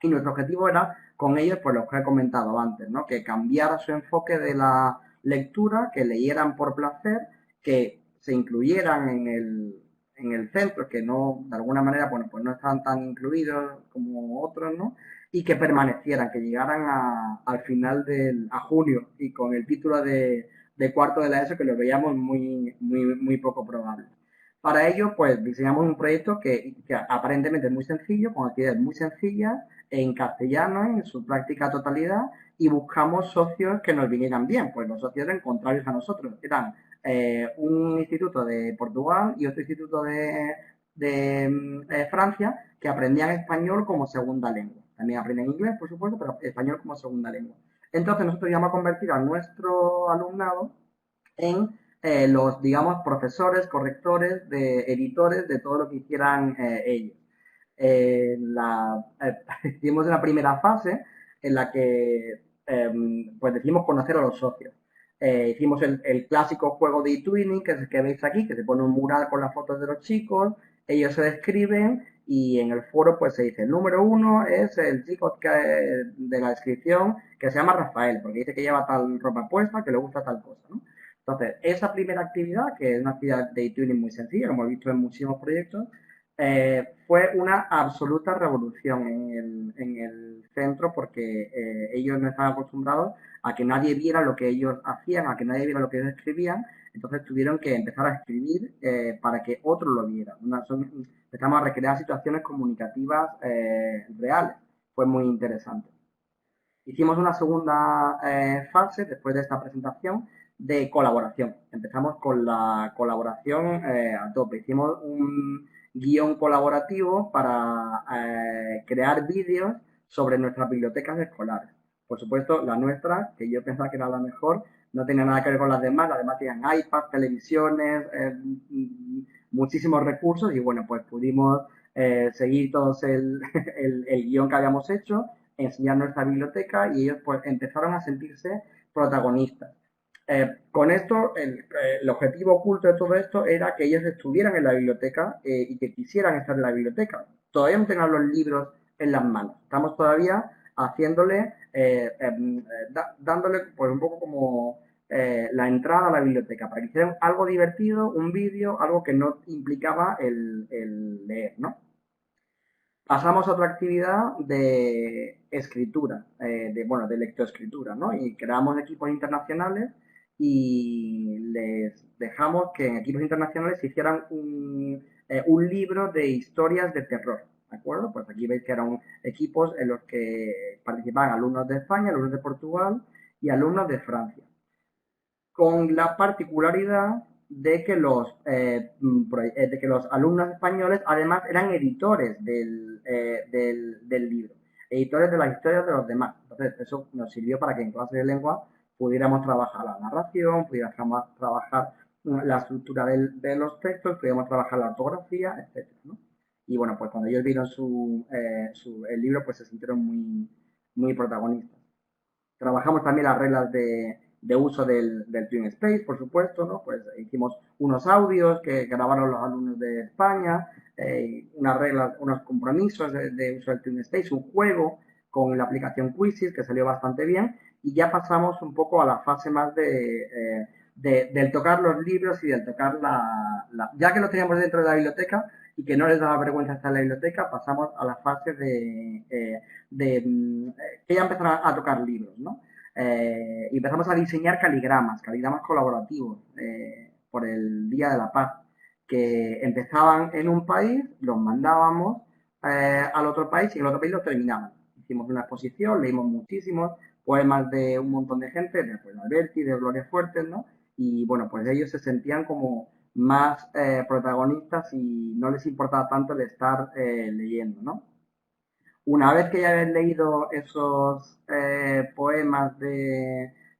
Y nuestro objetivo era con ellos, pues lo que he comentado antes, ¿no? Que cambiara su enfoque de la lectura, que leyeran por placer, que se incluyeran en el centro, que no, de alguna manera, bueno, pues no estaban tan incluidos como otros, ¿no? Y que permanecieran, que llegaran al final a junio y con el título de cuarto de la ESO, que lo veíamos muy poco probable. Para ello, pues diseñamos un proyecto que aparentemente es muy sencillo, con actividades muy sencillas, en castellano en su práctica totalidad, y buscamos socios que nos vinieran bien. Pues los socios eran contrarios a nosotros, eran un instituto de Portugal y otro instituto de Francia, que aprendían español como segunda lengua. También aprenden inglés, por supuesto, pero español como segunda lengua. Entonces nosotros íbamos a convertir a nuestro alumnado en los, digamos, profesores, correctores, editores de todo lo que hicieran ellos. Hicimos una primera fase en la que pues decidimos conocer a los socios. Hicimos el clásico juego de eTwinning, que es el que veis aquí, que se pone un mural con las fotos de los chicos, ellos se describen y en el foro pues se dice, el número 1 es el chico de la descripción que se llama Rafael, porque dice que lleva tal ropa puesta, que le gusta tal cosa, ¿no? Entonces, esa primera actividad, que es una actividad de eTwinning muy sencilla, como hemos visto en muchísimos proyectos, fue una absoluta revolución en el centro, porque ellos no estaban acostumbrados a que nadie viera lo que ellos hacían, a que nadie viera lo que ellos escribían, entonces tuvieron que empezar a escribir para que otros lo vieran. Empezamos a recrear situaciones comunicativas reales, fue muy interesante. Hicimos una segunda fase después de esta presentación de colaboración. Empezamos con la colaboración a tope. Hicimos un guión colaborativo para crear vídeos sobre nuestras bibliotecas escolares. Por supuesto, la nuestra, que yo pensaba que era la mejor, no tenía nada que ver con las demás tenían iPads, televisiones, muchísimos recursos y bueno, pues pudimos seguir todos el guión que habíamos hecho, enseñar nuestra biblioteca y ellos pues empezaron a sentirse protagonistas. Con esto, el objetivo oculto de todo esto era que ellos estuvieran en la biblioteca y que quisieran estar en la biblioteca. Todavía no tengan los libros en las manos. Estamos todavía haciéndole, dándole pues un poco como la entrada a la biblioteca, para que hicieran algo divertido, un vídeo, algo que no implicaba el leer, ¿no? Pasamos a otra actividad de escritura, de lectoescritura, ¿no? Y creamos equipos internacionales y les dejamos que en equipos internacionales se hicieran un libro de historias de terror, ¿de acuerdo? Pues aquí veis que eran equipos en los que participaban alumnos de España, alumnos de Portugal y alumnos de Francia, con la particularidad de que los alumnos españoles además eran editores del libro, editores de las historias de los demás. Entonces eso nos sirvió para que en clase de lengua pudiéramos trabajar la narración, pudiéramos trabajar la estructura de los textos, pudiéramos trabajar la ortografía, etc., ¿no? Y bueno, pues cuando ellos vieron el libro, pues se sintieron muy protagonistas. Trabajamos también las reglas de uso del TwinSpace, por supuesto, ¿no? Pues hicimos unos audios que grabaron los alumnos de España, unas reglas, unos compromisos de uso del TwinSpace, un juego con la aplicación Quizzes que salió bastante bien, y ya pasamos un poco a la fase más del tocar los libros y del tocar ya que lo teníamos dentro de la biblioteca y que no les daba vergüenza estar en la biblioteca, pasamos a la fase que ya empezaron a tocar libros, ¿no? Y empezamos a diseñar caligramas colaborativos por el Día de la Paz, que empezaban en un país, los mandábamos al otro país y en el otro país los terminaban. Hicimos una exposición, leímos muchísimos poemas de un montón de gente, de Alberti, de Gloria Fuertes, ¿no? Y bueno, pues ellos se sentían como más protagonistas y no les importaba tanto el estar leyendo, ¿no? Una vez que ya habéis leído esos poemas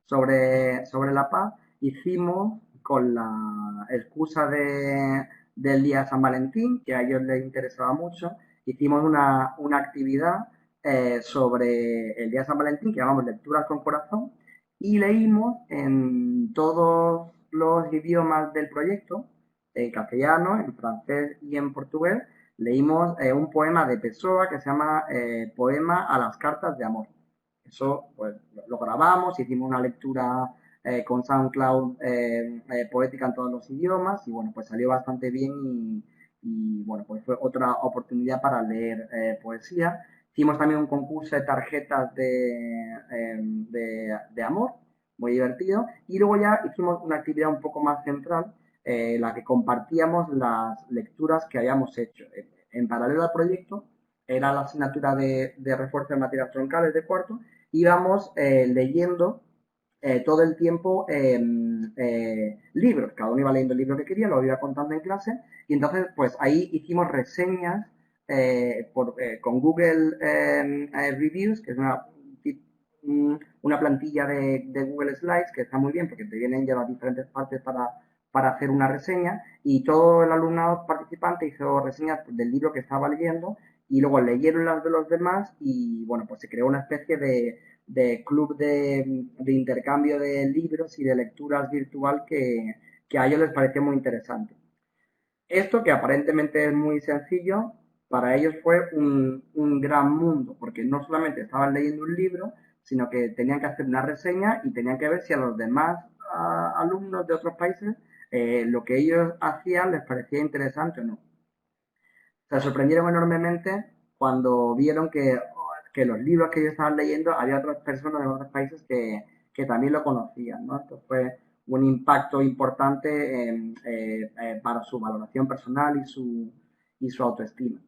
sobre la paz, hicimos, con la excusa de del día de San Valentín, que a ellos les interesaba mucho. Hicimos una actividad sobre el día de San Valentín, que llamamos Lecturas con Corazón, y leímos en todos los idiomas del proyecto, en castellano, en francés y en portugués, leímos un poema de Pessoa que se llama Poema a las cartas de amor. Eso pues lo grabamos, hicimos una lectura con SoundCloud poética en todos los idiomas y bueno, pues salió bastante bien y bueno, pues fue otra oportunidad para leer poesía. Hicimos también un concurso de tarjetas de amor, muy divertido. Y luego ya hicimos una actividad un poco más central, la que compartíamos las lecturas que habíamos hecho. En paralelo al proyecto, era la asignatura de refuerzo de materias troncales de cuarto, íbamos leyendo todo el tiempo libros. Cada uno iba leyendo el libro que quería, lo iba contando en clase, y entonces pues ahí hicimos reseñas con Google Reviews, que es una plantilla de Google Slides que está muy bien porque te vienen ya las diferentes partes para hacer una reseña, y todo el alumnado participante hizo reseñas del libro que estaba leyendo y luego leyeron las de los demás y bueno, pues se creó una especie de club de intercambio de libros y de lecturas virtual que a ellos les pareció muy interesante. Esto, que aparentemente es muy sencillo, para ellos fue un gran mundo, porque no solamente estaban leyendo un libro, sino que tenían que hacer una reseña y tenían que ver si a los demás alumnos de otros países lo que ellos hacían les parecía interesante o no. Se sorprendieron enormemente cuando vieron que los libros que ellos estaban leyendo había otras personas de otros países que también lo conocían, ¿no? Esto fue un impacto importante para su valoración personal y su autoestima.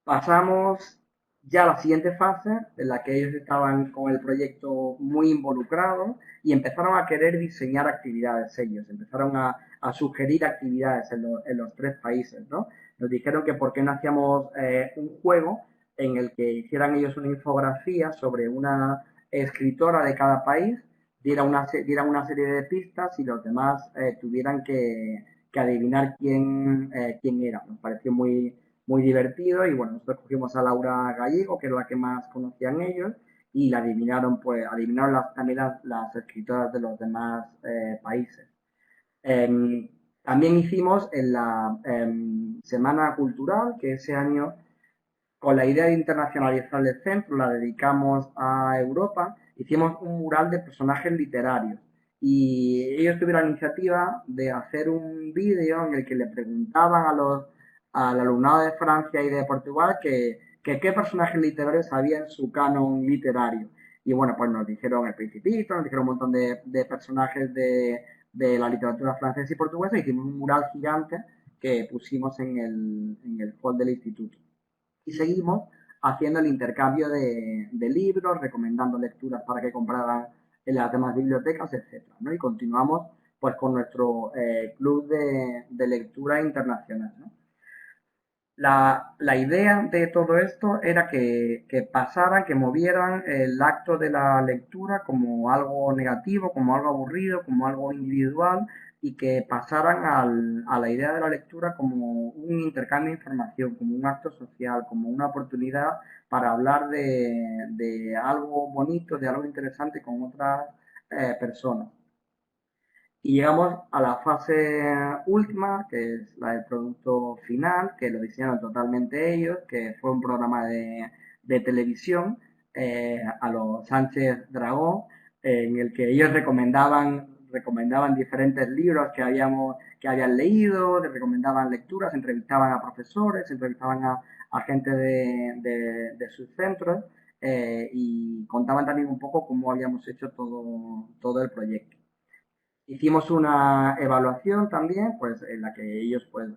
Pasamos ya a la siguiente fase, en la que ellos estaban con el proyecto muy involucrados y empezaron a querer diseñar actividades ellos, empezaron a sugerir actividades en los tres países, ¿no? Nos dijeron que por qué no hacíamos un juego en el que hicieran ellos una infografía sobre una escritora de cada país, diera una serie de pistas y los demás tuvieran que adivinar quién era. Nos pareció muy divertido y bueno, nosotros cogimos a Laura Gallego, que era la que más conocían ellos, y la adivinaron, pues adivinaron también las escritoras de los demás países. También hicimos en la Semana Cultural, que ese año, con la idea de internacionalizar el centro, la dedicamos a Europa, hicimos un mural de personajes literarios. Y ellos tuvieron la iniciativa de hacer un vídeo en el que le preguntaban al alumnado de Francia y de Portugal que qué personajes literarios había en su canon literario. Y bueno, pues nos dijeron El Principito, nos dijeron un montón de personajes de la literatura francesa y portuguesa, y hicimos un mural gigante que pusimos en el hall del instituto. Y seguimos haciendo el intercambio de libros, recomendando lecturas para que compraran en las demás bibliotecas, etcétera, ¿no? Y continuamos pues con nuestro club de lectura internacional, ¿no? La idea de todo esto era que pasaran, que movieran el acto de la lectura como algo negativo, como algo aburrido, como algo individual, y que pasaran a la idea de la lectura como un intercambio de información, como un acto social, como una oportunidad para hablar de algo bonito, de algo interesante con otras personas. Y llegamos a la fase última, que es la del producto final, que lo diseñaron totalmente ellos, que fue un programa de televisión a los Sánchez Dragó, en el que ellos recomendaban diferentes libros que habían leído, recomendaban lecturas, entrevistaban a profesores, entrevistaban a gente de sus centros y contaban también un poco cómo habíamos hecho todo el proyecto. Hicimos una evaluación también, pues en la que ellos pues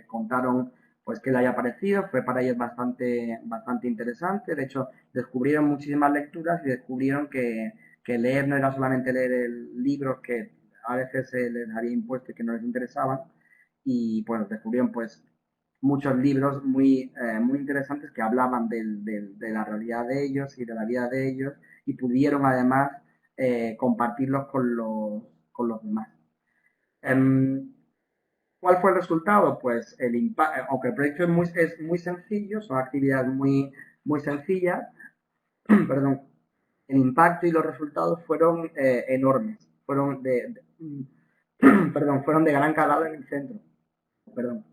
contaron pues qué les haya parecido. Fue para ellos bastante interesante. De hecho, descubrieron muchísimas lecturas y descubrieron que leer no era solamente leer libros que a veces se les había impuesto y que no les interesaban. Y pues descubrieron pues muchos libros muy interesantes que hablaban de la realidad de ellos y de la vida de ellos, y pudieron además compartirlos con los demás. ¿Cuál fue el resultado? Pues aunque el proyecto es muy sencillo, son actividades muy sencillas, perdón, el impacto y los resultados fueron enormes, perdón, fueron de gran calado en el centro. Perdón.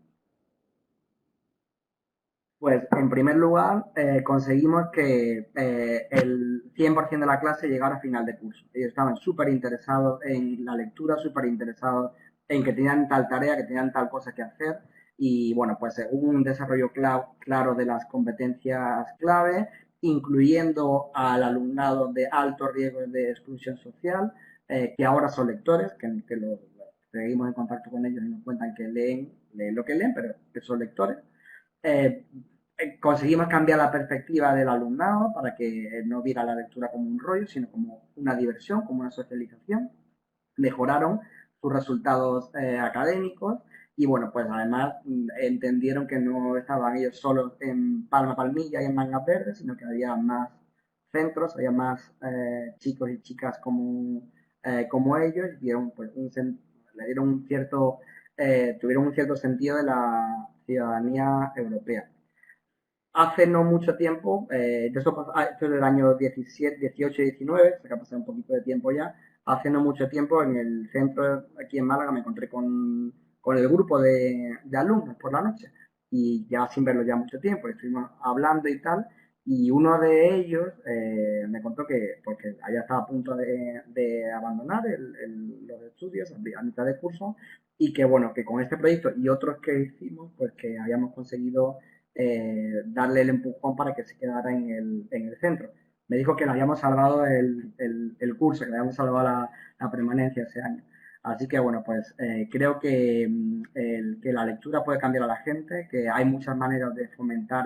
Pues en primer lugar conseguimos que el 100% de la clase llegara a final de curso. Ellos estaban súper interesados en la lectura, súper interesados en que tenían tal tarea, que tenían tal cosa que hacer. Y bueno, pues hubo un desarrollo claro de las competencias clave, incluyendo al alumnado de alto riesgo de exclusión social, que ahora son lectores, que seguimos en contacto con ellos y nos cuentan que leen lo que leen, pero que son lectores. Eh, Conseguimos cambiar la perspectiva del alumnado para que no viera la lectura como un rollo, sino como una diversión, como una socialización. Mejoraron sus resultados académicos y bueno, pues además entendieron que no estaban ellos solos en Palma Palmilla y en Mangas Verdes, sino que había más centros, había más chicos y chicas como ellos, y dieron, pues, le dieron tuvieron un cierto sentido de la ciudadanía europea. Hace no mucho tiempo, esto es del año 17, 18 y 19, se ha pasado un poquito de tiempo ya. Hace no mucho tiempo en el centro aquí en Málaga me encontré con el grupo de alumnos por la noche y ya sin verlo ya mucho tiempo, estuvimos hablando y tal, y uno de ellos me contó que, porque había estado a punto de abandonar los estudios a mitad de curso, y que bueno, que con este proyecto y otros que hicimos, pues que habíamos conseguido darle el empujón para que se quedara en el centro. Me dijo que le habíamos salvado el curso, que le habíamos salvado la permanencia ese año. Así que bueno, pues creo que la lectura puede cambiar a la gente, que hay muchas maneras de fomentar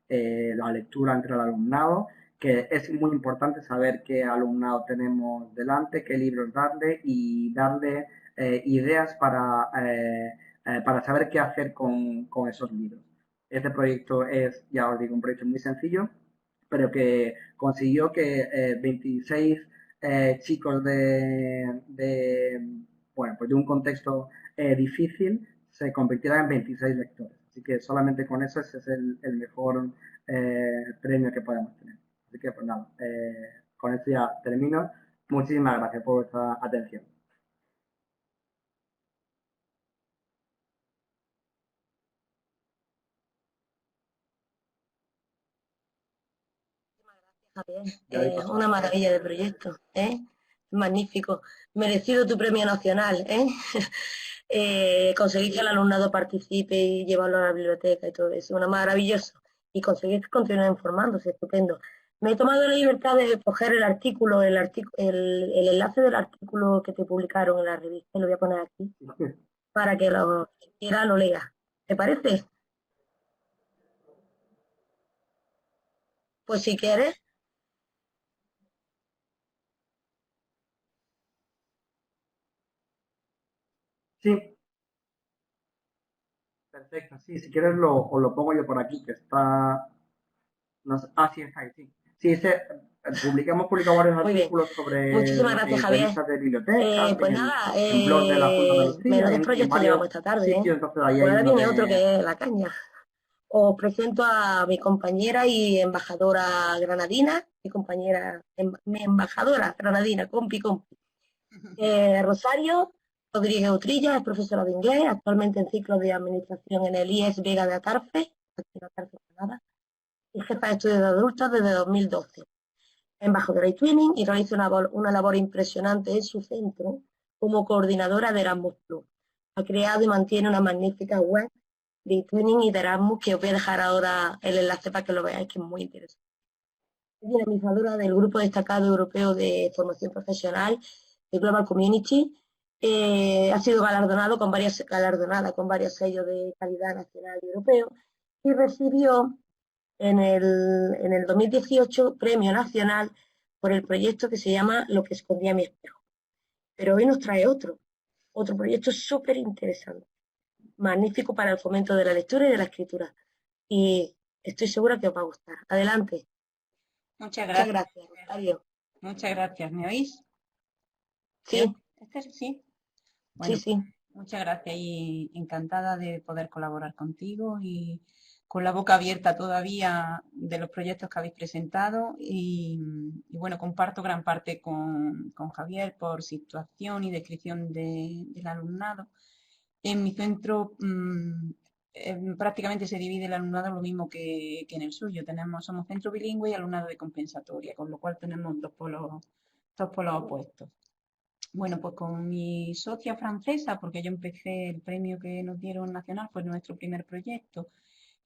la lectura entre el alumnado, que es muy importante saber qué alumnado tenemos delante, qué libros darle y darle ideas para saber qué hacer con esos libros. Este proyecto es, ya os digo, un proyecto muy sencillo, pero que consiguió que 26 chicos bueno, pues de un contexto difícil se convirtieran en 26 lectores. Así que solamente con eso ese es el mejor premio que podemos tener. Así que pues nada, con esto ya termino. Muchísimas gracias por vuestra atención. Javier, es una maravilla de proyecto, ¿eh? Magnífico. Merecido tu premio nacional, ¿eh? Conseguir que el alumnado participe y llevarlo a la biblioteca y todo eso, una maravilloso. Y conseguir continuar informándose, estupendo. Me he tomado la libertad de coger el artículo, el enlace del artículo que te publicaron en la revista, y lo voy a poner aquí, para que lo quiera lo lea. ¿Te parece? Pues si quieres. Sí, perfecto. Sí, si quieres os lo pongo yo por aquí, que está... No sé, sí, está ahí, sí. Sí, hemos publicado varios Muy bien. artículos sobre Muchísimas gracias, Javier. revistas de bibliotecas, Pues nada, en blog de la Junta de Andalucía, menos en proyectos varios llevamos esta tarde, sitios, entonces ahí Pues hay ahora uno viene otro que es la caña. Os presento a mi compañera y embajadora granadina, mi embajadora granadina, compi. Rosario Rodríguez Utrilla es profesora de inglés, actualmente en ciclo de administración en el IES Vega de Atarfe, aquí en Atarfe, Granada, y jefa de estudios de adultos desde 2012. Embajadora y Twinning, y realiza una labor impresionante en su centro como coordinadora de Erasmus Plus. Ha creado y mantiene una magnífica web de Twinning y de Erasmus, que os voy a dejar ahora el enlace para que lo veáis, que es muy interesante. Es dinamizadora del Grupo Destacado Europeo de Formación Profesional, de Global Community. Ha sido galardonada con varios sellos de calidad nacional y europeo, y recibió en el 2018 Premio Nacional por el proyecto que se llama Lo que escondía mi espejo. Pero hoy nos trae otro proyecto súper interesante, magnífico para el fomento de la lectura y de la escritura. Y estoy segura que os va a gustar. Adelante. Muchas Muchas gracias. gracias, Rosario. Muchas gracias. ¿Me oís? Sí, ¿Sí? sí, sí. Muchas gracias y encantada de poder colaborar contigo y con la boca abierta todavía de los proyectos que habéis presentado y bueno, comparto gran parte con Javier por situación y descripción del alumnado. En mi centro prácticamente se divide el alumnado lo mismo que en el suyo. Somos centro bilingüe y alumnado de compensatoria, con lo cual tenemos dos polos opuestos. Bueno, pues con mi socia francesa, porque yo empecé el premio que nos dieron nacional, fue nuestro primer proyecto,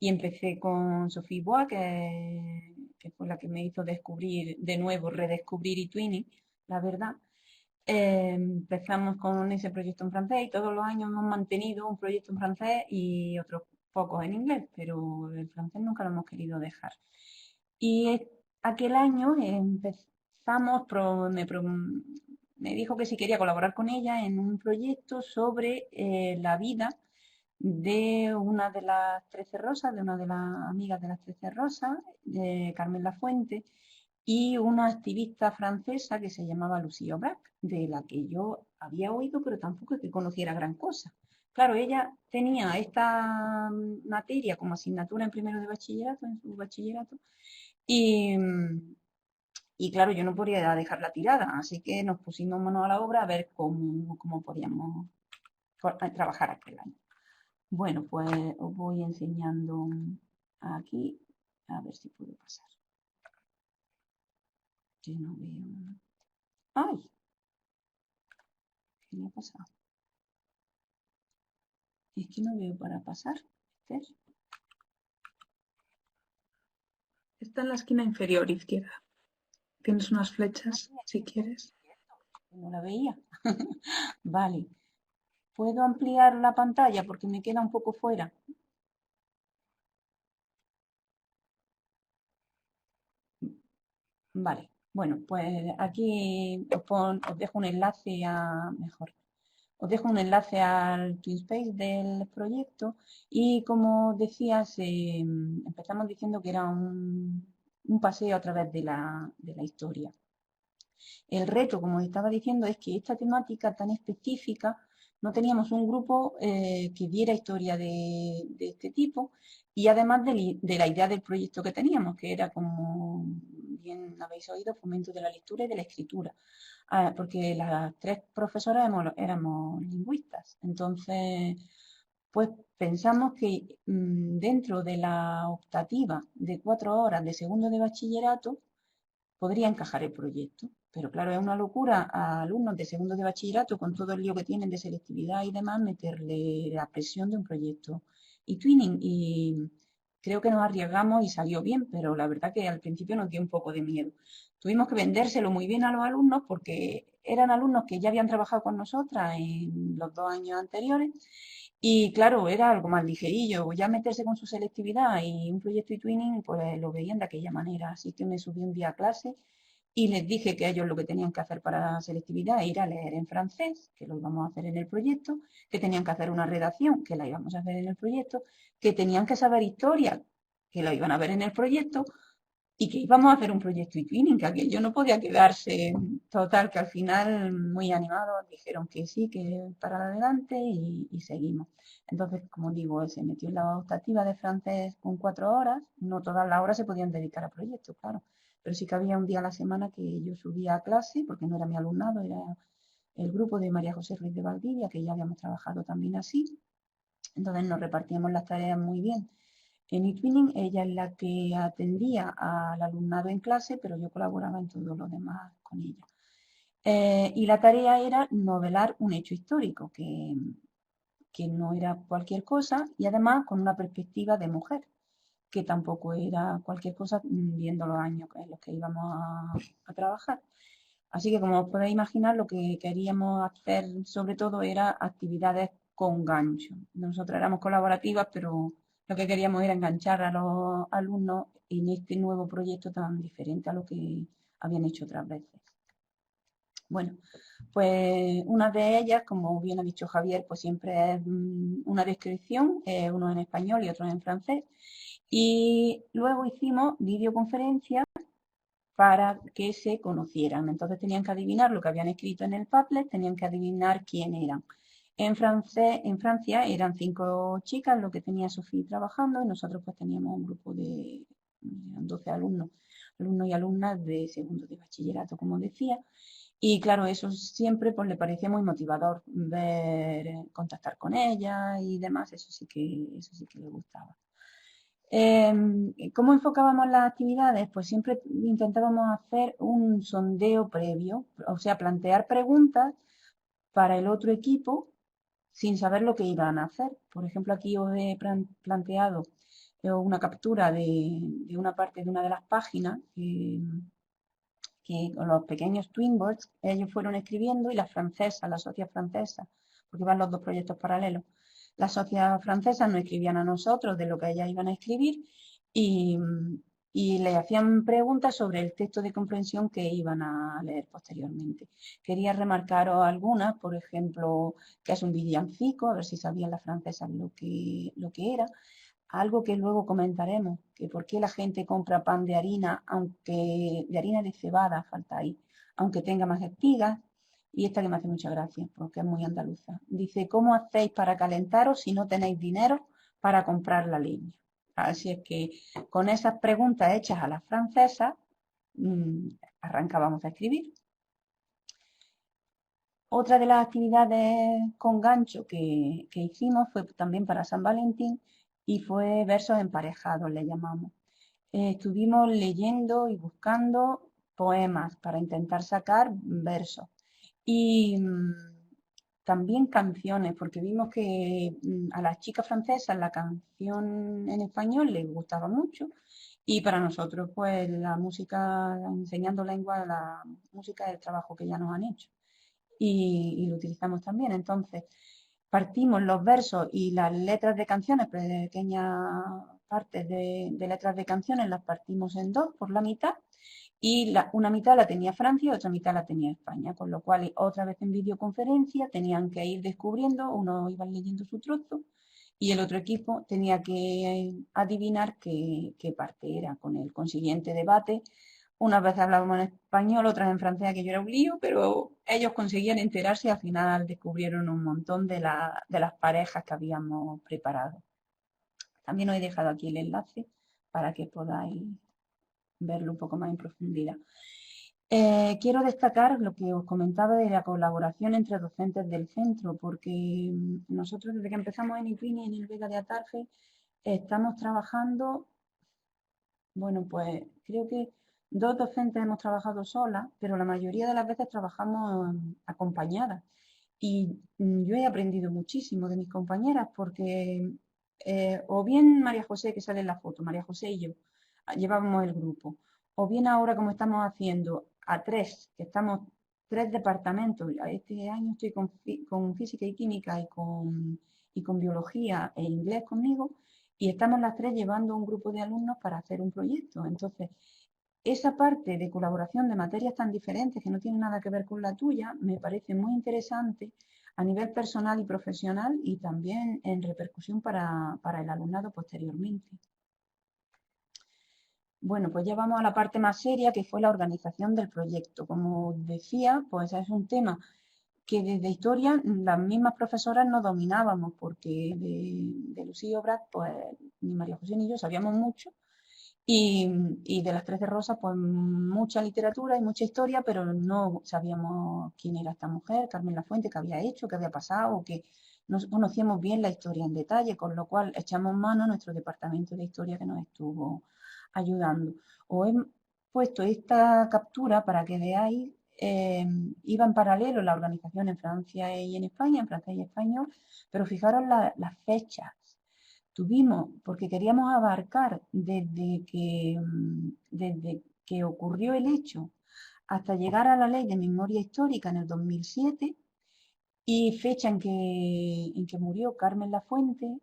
y empecé con Sophie Bois, que fue la que me hizo descubrir, de nuevo, redescubrir eTwinning, la verdad. Empezamos con ese proyecto en francés y todos los años hemos mantenido un proyecto en francés y otros pocos en inglés, pero el francés nunca lo hemos querido dejar. Y aquel año empezamos, me dijo que si quería colaborar con ella en un proyecto sobre la vida de una de las 13 Rosas, de una de las amigas de las 13 Rosas, de Carmen Lafuente, y una activista francesa que se llamaba Lucie Aubrac, de la que yo había oído, pero tampoco es que conociera gran cosa. Claro, ella tenía esta materia como asignatura en primero de bachillerato, en su bachillerato, y, y claro, yo no podía dejarla tirada, así que nos pusimos manos a la obra a ver cómo podíamos trabajar aquel año. Bueno, pues os voy enseñando aquí, a ver si puedo pasar. Que no veo. ¡Ay! ¿Qué me ha pasado? Es que no veo para pasar. Esther. Está en la esquina inferior izquierda. Tienes unas flechas, si quieres. No la veía. Vale. ¿Puedo ampliar la pantalla porque me queda un poco fuera? Vale. Bueno, pues aquí os dejo un enlace mejor. Os dejo un enlace al TwinSpace del proyecto y como decías, empezamos diciendo que era un paseo a través de la historia. El reto, como estaba diciendo, es que esta temática tan específica no teníamos un grupo que diera historia de este tipo y además de la idea del proyecto que teníamos, que era, como bien habéis oído, fomento de la lectura y de la escritura. Porque las tres profesoras éramos lingüistas. Entonces, pues pensamos que dentro de la optativa de 4 horas de segundo de bachillerato podría encajar el proyecto. Pero claro, es una locura a alumnos de segundo de bachillerato con todo el lío que tienen de selectividad y demás, meterle la presión de un proyecto eTwinning. Y creo que nos arriesgamos y salió bien, pero la verdad que al principio nos dio un poco de miedo. Tuvimos que vendérselo muy bien a los alumnos porque eran alumnos que ya habían trabajado con nosotras en los 2 años anteriores y claro, era algo más ligerillo, ya meterse con su selectividad y un proyecto eTwinning, pues lo veían de aquella manera. Así que me subí un día a clase y les dije que ellos lo que tenían que hacer para la selectividad era ir a leer en francés, que lo íbamos a hacer en el proyecto, que tenían que hacer una redacción, que la íbamos a hacer en el proyecto, que tenían que saber historia, que lo iban a ver en el proyecto, y que íbamos a hacer un proyecto eTwinning, que aquello no podía quedarse. Total, que al final, muy animados, dijeron que sí, que para adelante y seguimos. Entonces, como digo, se metió en la optativa de francés con 4 horas, no todas las horas se podían dedicar a proyectos, claro, pero sí que había un día a la semana que yo subía a clase, porque no era mi alumnado, era el grupo de María José Ruiz de Valdivia, que ya habíamos trabajado también así. Entonces nos repartíamos las tareas muy bien. En eTwinning ella es la que atendía al alumnado en clase, pero yo colaboraba en todo lo demás con ella. Y la tarea era novelar un hecho histórico, que no era cualquier cosa, y además con una perspectiva de mujer, que tampoco era cualquier cosa viendo los años en los que íbamos a trabajar. Así que, como os podéis imaginar, lo que queríamos hacer sobre todo era actividades con gancho. Nosotros éramos colaborativas, pero lo que queríamos era enganchar a los alumnos en este nuevo proyecto tan diferente a lo que habían hecho otras veces. Bueno, pues una de ellas, como bien ha dicho Javier, pues siempre es una descripción, uno en español y otro en francés. Y luego hicimos videoconferencias para que se conocieran. Entonces tenían que adivinar lo que habían escrito en el Padlet, tenían que adivinar quién eran. En Francia eran 5 chicas lo que tenía Sofía trabajando y nosotros pues teníamos un grupo de 12 alumnos, alumnos y alumnas de segundo de bachillerato, como decía. Y claro, eso siempre pues le parecía muy motivador ver, contactar con ella y demás, eso sí que le gustaba. ¿Cómo enfocábamos las actividades? Pues siempre intentábamos hacer un sondeo previo, o sea, plantear preguntas para el otro equipo sin saber lo que iban a hacer. Por ejemplo, aquí os he planteado una captura de una parte de una de las páginas que con los pequeños Twinboards ellos fueron escribiendo y las francesas, las socias francesas, porque van los dos proyectos paralelos, las socias francesas nos escribían a nosotros de lo que ellas iban a escribir y, y le hacían preguntas sobre el texto de comprensión que iban a leer posteriormente. Quería remarcaros algunas, por ejemplo, que es un villancico, a ver si sabían las francesas lo que era. Algo que luego comentaremos, que por qué la gente compra pan de harina, aunque de harina de cebada, falta ahí, aunque tenga más espigas. Y esta que me hace mucha gracia, porque es muy andaluza. Dice, ¿cómo hacéis para calentaros si no tenéis dinero para comprar la leña? Así es que con esas preguntas hechas a las francesas, arrancábamos a escribir. Otra de las actividades con gancho que hicimos fue también para San Valentín y fue versos emparejados, le llamamos. Estuvimos leyendo y buscando poemas para intentar sacar versos. Y también canciones, porque vimos que a las chicas francesas la canción en español les gustaba mucho y para nosotros pues la música, enseñando lengua, la música es el trabajo que ya nos han hecho y lo utilizamos también. Entonces, partimos los versos y las letras de canciones, pequeñas partes de letras de canciones, las partimos en dos por la mitad y una mitad la tenía Francia y otra mitad la tenía España, con lo cual otra vez en videoconferencia tenían que ir descubriendo, uno iba leyendo su trozo y el otro equipo tenía que adivinar qué parte era, con el consiguiente debate. Unas veces hablábamos en español, otras en francés, que yo era un lío, pero ellos conseguían enterarse y al final descubrieron un montón de las parejas que habíamos preparado. También os he dejado aquí el enlace para que podáis verlo un poco más en profundidad. Quiero destacar lo que os comentaba de la colaboración entre docentes del centro, porque nosotros desde que empezamos en IPINI, en el Vega de Atarfe, estamos trabajando, bueno, pues creo que 2 docentes hemos trabajado solas, pero la mayoría de las veces trabajamos acompañadas. Y yo he aprendido muchísimo de mis compañeras porque o bien María José, que sale en la foto, María José y yo, llevábamos el grupo, o bien ahora como estamos haciendo a 3, que estamos 3 departamentos, este año estoy con física y química y con biología e inglés conmigo, y estamos las 3 llevando un grupo de alumnos para hacer un proyecto. Entonces, esa parte de colaboración de materias tan diferentes que no tienen nada que ver con la tuya me parece muy interesante a nivel personal y profesional y también en repercusión para el alumnado posteriormente. Bueno, pues ya vamos a la parte más seria, que fue la organización del proyecto. Como decía, pues es un tema que desde historia las mismas profesoras no dominábamos, porque de Lucía Obrat, pues ni María José ni yo sabíamos mucho, y de las 13 Rosas, pues mucha literatura y mucha historia, pero no sabíamos quién era esta mujer, Carmen Lafuente, qué había hecho, qué había pasado, que no conocíamos bien la historia en detalle, con lo cual echamos mano a nuestro departamento de historia que nos estuvo ayudando. Os he puesto esta captura para que veáis, iba en paralelo la organización en Francia y en España, en francés y español, pero fijaros las fechas. Tuvimos, porque queríamos abarcar desde que ocurrió el hecho hasta llegar a la ley de memoria histórica en el 2007 y fecha en que murió Carmen Lafuente,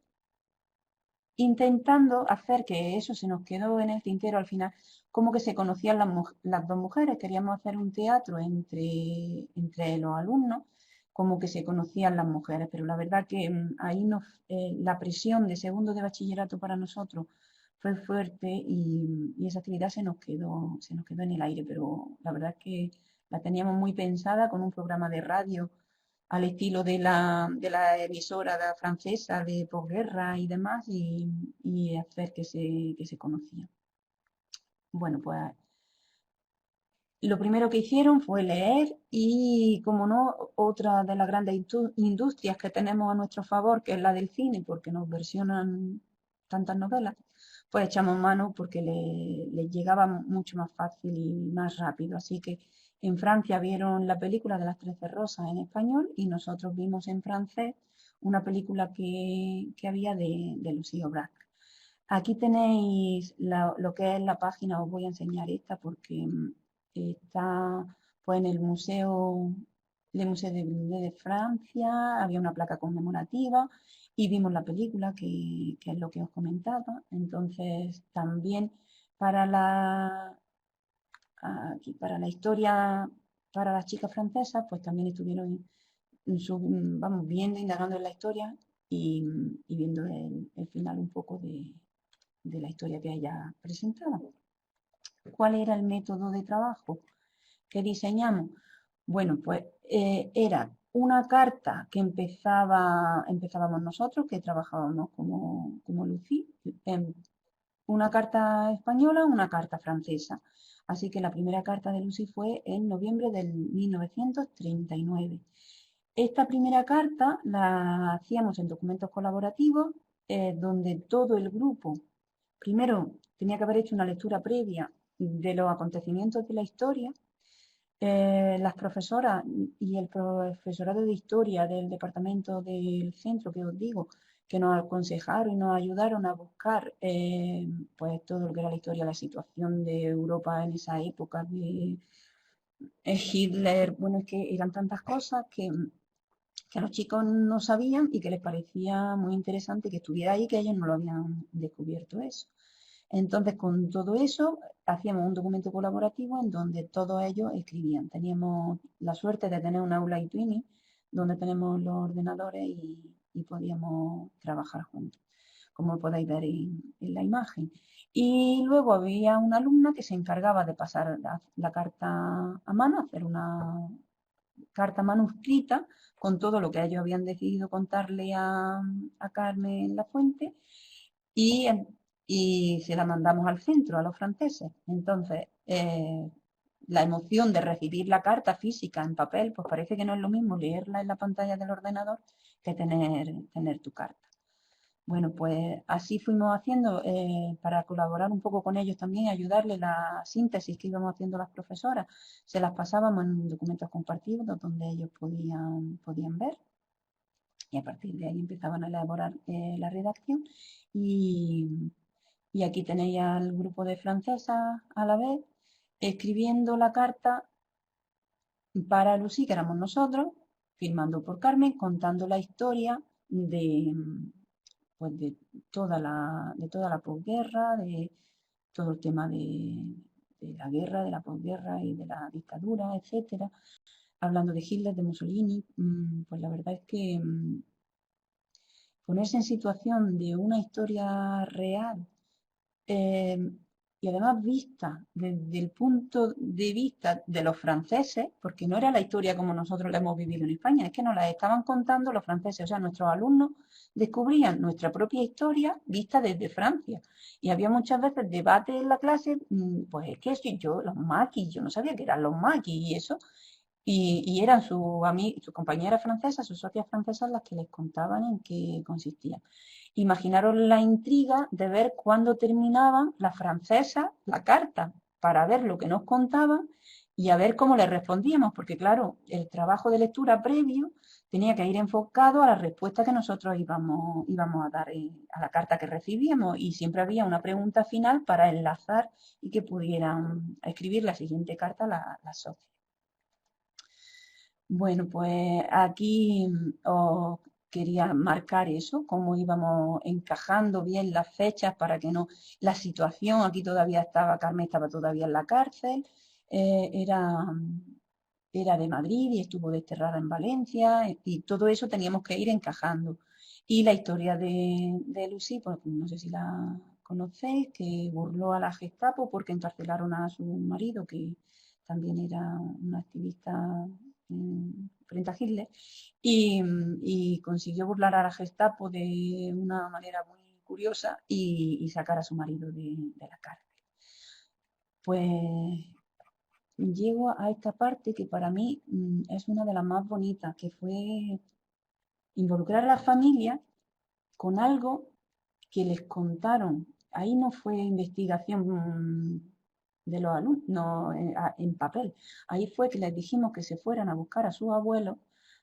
intentando hacer que eso se nos quedó en el tintero al final, como que se conocían las dos mujeres. Queríamos hacer un teatro entre los alumnos, como que se conocían las mujeres, pero la verdad que ahí la presión de segundo de bachillerato para nosotros fue fuerte y esa actividad se nos quedó en el aire, pero la verdad es que la teníamos muy pensada con un programa de radio al estilo de la emisora francesa de posguerra y demás, y hacer que se conocía. Bueno, pues lo primero que hicieron fue leer y, como no, otra de las grandes industrias que tenemos a nuestro favor, que es la del cine, porque nos versionan tantas novelas, pues echamos mano porque les llegaba mucho más fácil y más rápido. Así que en Francia vieron la película de las 13 rosas en español y nosotros vimos en francés una película que había de Lucie Aubrac. Aquí tenéis lo que es la página, os voy a enseñar esta porque está pues, en el Museo de Francia, había una placa conmemorativa y vimos la película, que es lo que os comentaba. Entonces, también para para la historia, para las chicas francesas, pues también estuvieron vamos, viendo, indagando en la historia y viendo el final un poco de la historia que ella presentaba. ¿Cuál era el método de trabajo que diseñamos? Bueno, pues era una carta que empezábamos nosotros, que trabajábamos como Lucy, una carta española, una carta francesa. Así que la primera carta de Lucy fue en noviembre del 1939. Esta primera carta la hacíamos en documentos colaborativos, donde todo el grupo, primero, tenía que haber hecho una lectura previa de los acontecimientos de la historia. Las profesoras y el profesorado de historia del departamento del centro, que os digo, que nos aconsejaron y nos ayudaron a buscar pues todo lo que era la historia, la situación de Europa en esa época, de Hitler. Bueno, es que eran tantas cosas que los chicos no sabían y que les parecía muy interesante que estuviera ahí, que ellos no lo habían descubierto eso. Entonces, con todo eso, hacíamos un documento colaborativo en donde todos ellos escribían. Teníamos la suerte de tener un aula eTwinning, donde tenemos los ordenadores y podíamos trabajar juntos, como podéis ver en la imagen. Y luego había una alumna que se encargaba de pasar la carta a mano, hacer una carta manuscrita con todo lo que ellos habían decidido contarle a Carmen Lafuente y, y se la mandamos al centro, a los franceses. Entonces, la emoción de recibir la carta física en papel, pues parece que no es lo mismo leerla en la pantalla del ordenador que tener tu carta. Bueno, pues así fuimos haciendo para colaborar un poco con ellos también, ayudarles la síntesis que íbamos haciendo las profesoras. Se las pasábamos en documentos compartidos donde ellos podían ver y a partir de ahí empezaban a elaborar la redacción. Y aquí tenéis al grupo de francesas a la vez escribiendo la carta para Lucy, que éramos nosotros, firmando por Carmen, contando la historia pues de toda la posguerra, de todo el tema de la guerra, de la posguerra y de la dictadura, etcétera. Hablando de Hitler, de Mussolini, pues la verdad es que ponerse en situación de una historia real y además vista desde el punto de vista de los franceses, porque no era la historia como nosotros la hemos vivido en España, es que nos la estaban contando los franceses, o sea, nuestros alumnos descubrían nuestra propia historia vista desde Francia. Y había muchas veces debate en la clase, pues es que si yo, los maquis, yo no sabía que eran los maquis y eso, y eran sus compañeras francesas, sus socias francesas las que les contaban en qué consistía. Imaginaros la intriga de ver cuándo terminaban las francesas la carta, para ver lo que nos contaban y a ver cómo les respondíamos, porque claro, el trabajo de lectura previo tenía que ir enfocado a la respuesta que nosotros íbamos a dar a la carta que recibíamos, y siempre había una pregunta final para enlazar y que pudieran escribir la siguiente carta las socias. Bueno, pues aquí os quería marcar eso, cómo íbamos encajando bien las fechas para que no... La situación, aquí todavía estaba, Carmen estaba todavía en la cárcel, era de Madrid y estuvo desterrada en Valencia, y todo eso teníamos que ir encajando. Y la historia de Lucy, pues no sé si la conocéis, que burló a la Gestapo porque encarcelaron a su marido, que también era un activista frente a Hitler, y consiguió burlar a la Gestapo de una manera muy curiosa y sacar a su marido de la cárcel. Pues llego a esta parte que para mí es una de las más bonitas, que fue involucrar a la familia con algo que les contaron. Ahí no fue investigación de los alumnos en papel. Ahí fue que les dijimos que se fueran a buscar a sus abuelos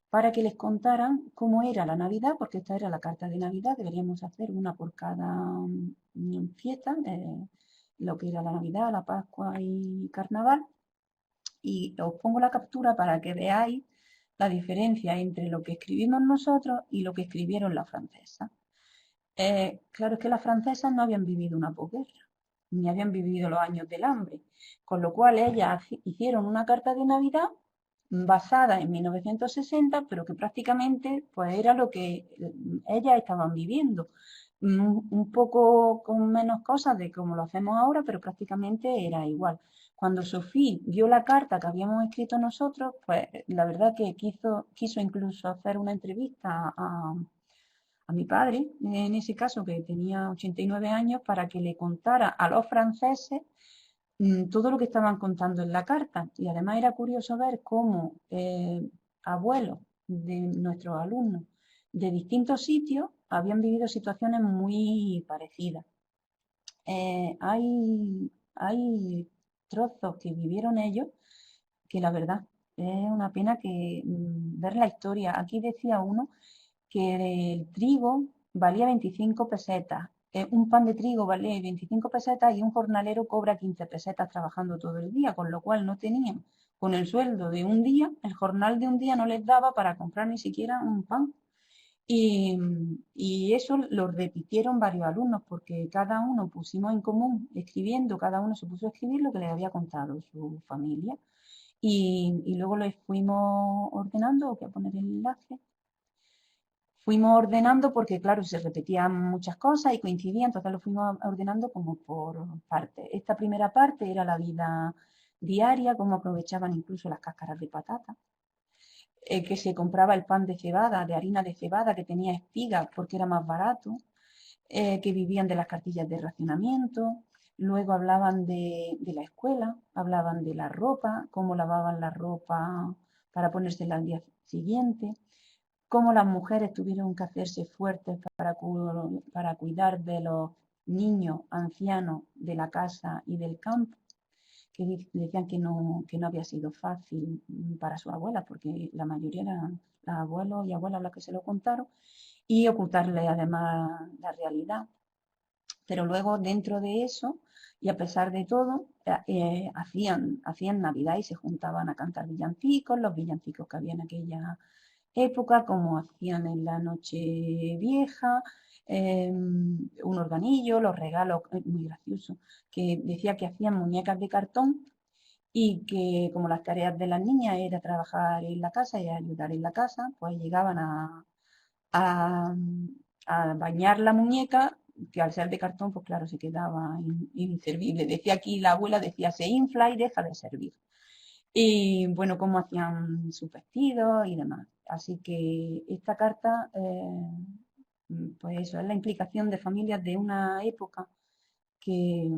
para que les contaran cómo era la Navidad, porque esta era la carta de Navidad, deberíamos hacer una por cada fiesta, lo que era la Navidad, la Pascua y Carnaval. Y os pongo la captura para que veáis la diferencia entre lo que escribimos nosotros y lo que escribieron las francesas. Claro, es que las francesas no habían vivido una posguerra, ni habían vivido los años del hambre, con lo cual ellas hicieron una carta de Navidad basada en 1960, pero que prácticamente pues, era lo que ellas estaban viviendo. Un poco con menos cosas de como lo hacemos ahora, pero prácticamente era igual. Cuando Sofía vio la carta que habíamos escrito nosotros, pues la verdad que quiso incluso hacer una entrevista a mi padre, en ese caso que tenía 89 años, para que le contara a los franceses todo lo que estaban contando en la carta. Y además era curioso ver cómo abuelos de nuestros alumnos de distintos sitios habían vivido situaciones muy parecidas. Hay trozos que vivieron ellos que la verdad es una pena que ver la historia. Aquí decía uno que el trigo valía 25 pesetas, un pan de trigo vale 25 pesetas y un jornalero cobra 15 pesetas trabajando todo el día, con lo cual no tenían, con el sueldo de un día, el jornal de un día no les daba para comprar ni siquiera un pan. Y eso lo repitieron varios alumnos porque cada uno pusimos en común escribiendo, cada uno se puso a escribir lo que les había contado su familia. Y luego les fuimos ordenando, voy a poner el enlace, fuimos ordenando porque, claro, se repetían muchas cosas y coincidían, entonces lo fuimos ordenando como por partes. Esta primera parte era la vida diaria, cómo aprovechaban incluso las cáscaras de patata, que se compraba el pan de cebada, de harina de cebada, que tenía espigas porque era más barato, que vivían de las cartillas de racionamiento. Luego hablaban de la escuela, hablaban de la ropa, cómo lavaban la ropa para ponérsela al día siguiente, cómo las mujeres tuvieron que hacerse fuertes para cuidar de los niños, ancianos de la casa y del campo, que decían que no había sido fácil para su abuela, porque la mayoría eran los abuelos y abuelas las que se lo contaron, y ocultarle además la realidad. Pero luego dentro de eso, y a pesar de todo, hacían Navidad y se juntaban a cantar villancicos, los villancicos que había en aquella época, como hacían en la noche vieja, un organillo, los regalos, muy gracioso, que decía que hacían muñecas de cartón y que como las tareas de las niñas era trabajar en la casa y ayudar en la casa, pues llegaban a, a bañar la muñeca, que al ser de cartón, pues claro, se quedaba inservible. Decía aquí, la abuela decía, se infla y deja de servir. Y bueno, cómo hacían sus vestidos y demás. Así que esta carta, pues eso, es la implicación de familias de una época que,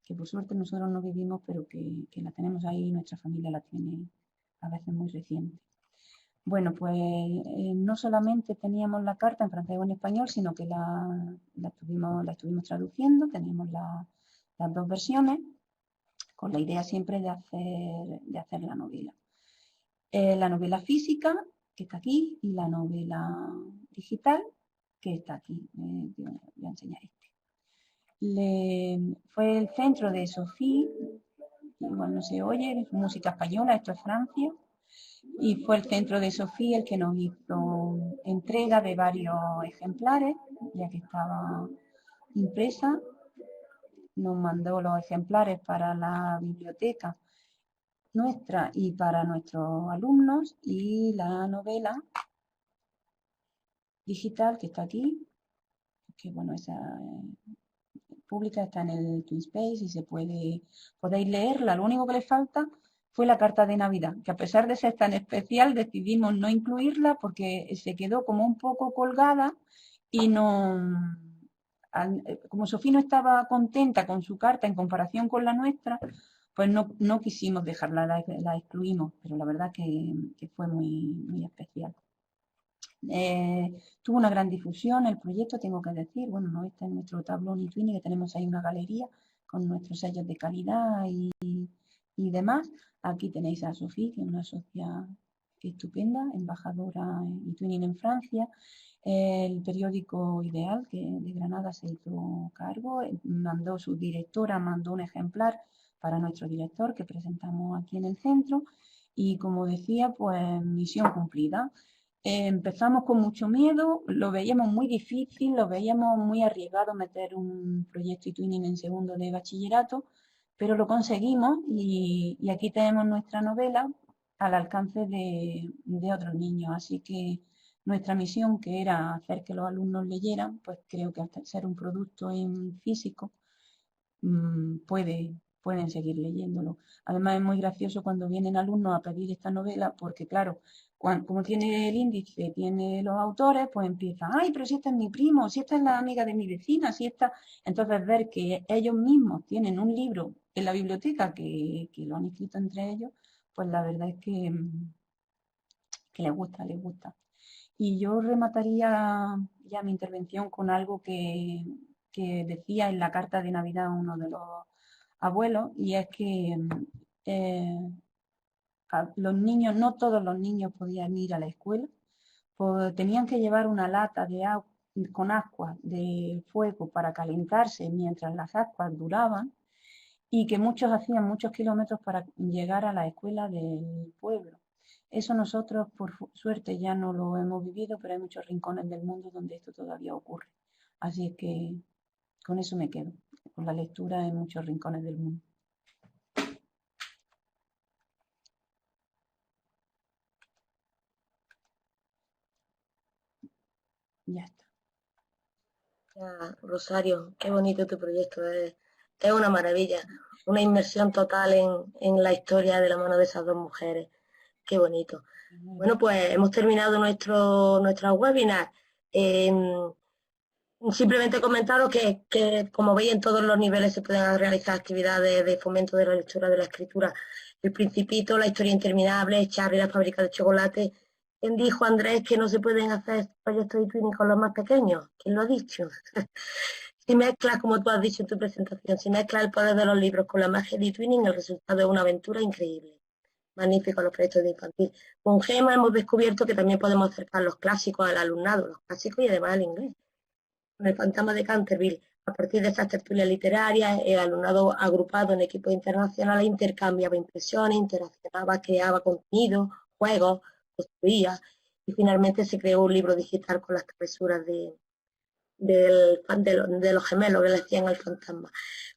que por suerte nosotros no vivimos, pero que la tenemos ahí y nuestra familia la tiene a veces muy reciente. Bueno, pues no solamente teníamos la carta en francés o en español, sino que la estuvimos traduciendo, teníamos las dos versiones, con la idea siempre de hacer la novela. La novela física, que está aquí, y la novela digital, que está aquí. Voy a enseñar este. Fue el centro de Sofía, igual no se oye, es música española, esto es Francia, y fue el centro de Sofía el que nos hizo entrega de varios ejemplares, ya que estaba impresa, nos mandó los ejemplares para la biblioteca nuestra y para nuestros alumnos, y la novela digital que está aquí, que bueno, esa pública está en el TwinSpace y podéis leerla. Lo único que le falta fue la carta de Navidad, que a pesar de ser tan especial decidimos no incluirla porque se quedó como un poco colgada y no, como Sofía no estaba contenta con su carta en comparación con la nuestra, pues no quisimos dejarla, la excluimos, pero la verdad que fue muy especial. Tuvo una gran difusión el proyecto, tengo que decir. Bueno, no está en nuestro tablón y Twinning, que tenemos ahí una galería con nuestros sellos de calidad y demás. Aquí tenéis a Sofía, que es una socia estupenda, embajadora en Twinning en Francia. El periódico Ideal, que de Granada se hizo cargo, su directora mandó un ejemplar para nuestro director que presentamos aquí en el centro. Y como decía, pues misión cumplida. Empezamos con mucho miedo, lo veíamos muy difícil, lo veíamos muy arriesgado meter un proyecto eTwinning en segundo de bachillerato, pero lo conseguimos y aquí tenemos nuestra novela al alcance de otros niños. Así que nuestra misión, que era hacer que los alumnos leyeran, pues creo que hasta ser un producto en físico pueden seguir leyéndolo. Además es muy gracioso cuando vienen alumnos a pedir esta novela porque, claro, como tiene el índice, tiene los autores, pues empiezan, ay, pero si esta es mi primo, si esta es la amiga de mi vecina, si esta... Entonces ver que ellos mismos tienen un libro en la biblioteca que lo han escrito entre ellos, pues la verdad es que les gusta, les gusta. Y yo remataría ya mi intervención con algo que decía en la carta de Navidad uno de los abuelos, y es que los niños, no todos los niños podían ir a la escuela, pues tenían que llevar una lata de agua con ascuas de fuego para calentarse mientras las ascuas duraban, y que muchos hacían muchos kilómetros para llegar a la escuela del pueblo. Eso nosotros, por suerte, ya no lo hemos vivido, pero hay muchos rincones del mundo donde esto todavía ocurre. Así que con eso me quedo, con la lectura en muchos rincones del mundo. Ya está. Rosario, qué bonito tu proyecto, es una maravilla, una inmersión total en la historia de la mano de esas dos mujeres, qué bonito. Bueno, pues hemos terminado nuestro webinar. Simplemente comentaros que, como veis, en todos los niveles se pueden realizar actividades de fomento de la lectura, de la escritura. El Principito, La historia interminable, Charlie, la fábrica de chocolate. ¿Quién dijo, Andrés, que no se pueden hacer proyectos de Twinning con los más pequeños? ¿Quién lo ha dicho? Si mezclas, como tú has dicho en tu presentación, si mezclas el poder de los libros con la magia de Twinning, el resultado es una aventura increíble. Magnífico los proyectos de infantil. Con Gema hemos descubierto que también podemos acercar los clásicos al alumnado, los clásicos y además al inglés. Con el Fantasma de Canterville, a partir de estas tertulias literarias, el alumnado agrupado en equipos internacionales intercambiaba impresiones, interaccionaba, creaba contenido, juegos, construía, y finalmente se creó un libro digital con las travesuras de los gemelos que le hacían al fantasma.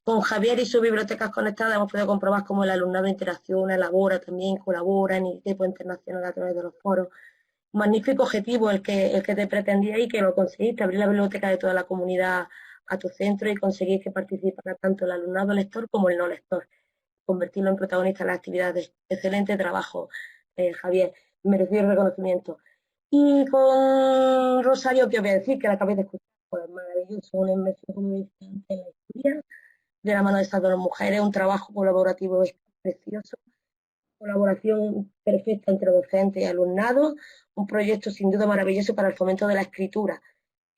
Con Javier y sus bibliotecas conectadas hemos podido comprobar cómo el alumnado interacciona, elabora también, colabora en equipo internacional a través de los foros. Un magnífico objetivo el que te pretendía y que lo conseguiste, abrir la biblioteca de toda la comunidad a tu centro y conseguir que participara tanto el alumnado lector como el no lector, convertirlo en protagonista de las actividades. Excelente trabajo, Javier, merecido reconocimiento. Y con Rosario, ¿qué os voy a decir? Que la acabéis de escuchar, pues maravilloso, una inmersión, como decía antes, en la historia, de la mano de estas dos mujeres, un trabajo colaborativo precioso, colaboración perfecta entre docentes y alumnado, un proyecto sin duda maravilloso para el fomento de la escritura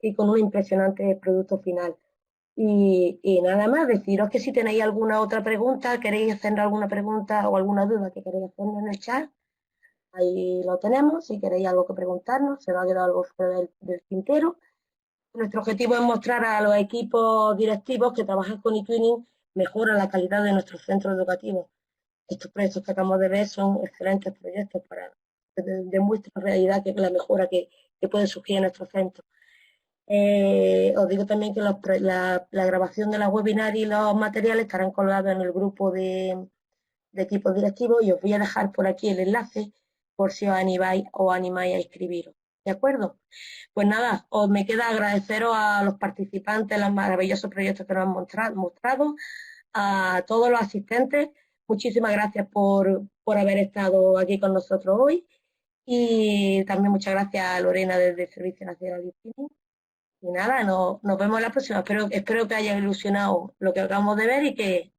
y con un impresionante producto final. Y nada más, deciros que si tenéis alguna otra pregunta, queréis hacer alguna pregunta o alguna duda que queréis hacernos en el chat, ahí lo tenemos. Si queréis algo que preguntarnos, se va a quedar algo fuera del tintero. Nuestro objetivo es mostrar a los equipos directivos que trabajan con eTwinning mejoran la calidad de nuestros centros educativos. Estos proyectos que acabamos de ver son excelentes proyectos para demuestrar en realidad que la mejora que puede surgir en nuestros centros. Os digo también que la grabación de la webinar y los materiales estarán colgados en el grupo de equipos directivos y os voy a dejar por aquí el enlace por si os animáis a inscribiros. ¿De acuerdo? Pues nada, os me queda agradeceros a los participantes, los maravillosos proyectos que nos han mostrado, a todos los asistentes muchísimas gracias por haber estado aquí con nosotros hoy y también muchas gracias a Lorena desde el Servicio Nacional de Twinning. Y nada, nos vemos la próxima. Espero que haya ilusionado lo que acabamos de ver y que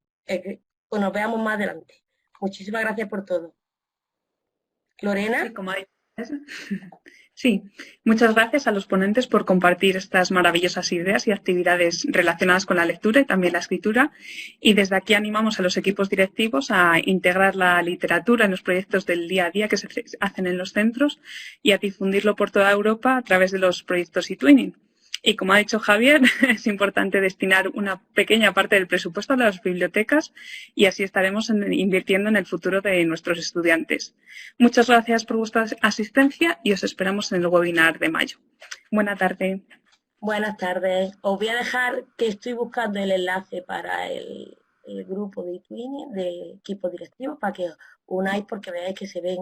pues nos veamos más adelante. Muchísimas gracias por todo. Lorena. Sí, como ha dicho. Sí, muchas gracias a los ponentes por compartir estas maravillosas ideas y actividades relacionadas con la lectura y también la escritura. Y desde aquí animamos a los equipos directivos a integrar la literatura en los proyectos del día a día que se hacen en los centros y a difundirlo por toda Europa a través de los proyectos eTwinning. Y como ha dicho Javier, es importante destinar una pequeña parte del presupuesto a las bibliotecas y así estaremos invirtiendo en el futuro de nuestros estudiantes. Muchas gracias por vuestra asistencia y os esperamos en el webinar de mayo. Buena tarde. Buenas tardes. Os voy a dejar que estoy buscando el enlace para el grupo de eTwinning, de equipo directivo, para que os unáis porque veáis que se ven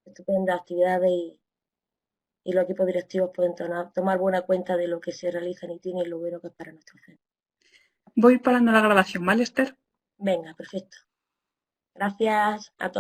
estupendas actividades y los equipos directivos pueden tomar buena cuenta de lo que se realiza en eTwinning y lo bueno que es para nuestro centro. Voy parando la grabación, ¿vale, Esther? Venga, perfecto. Gracias a todos.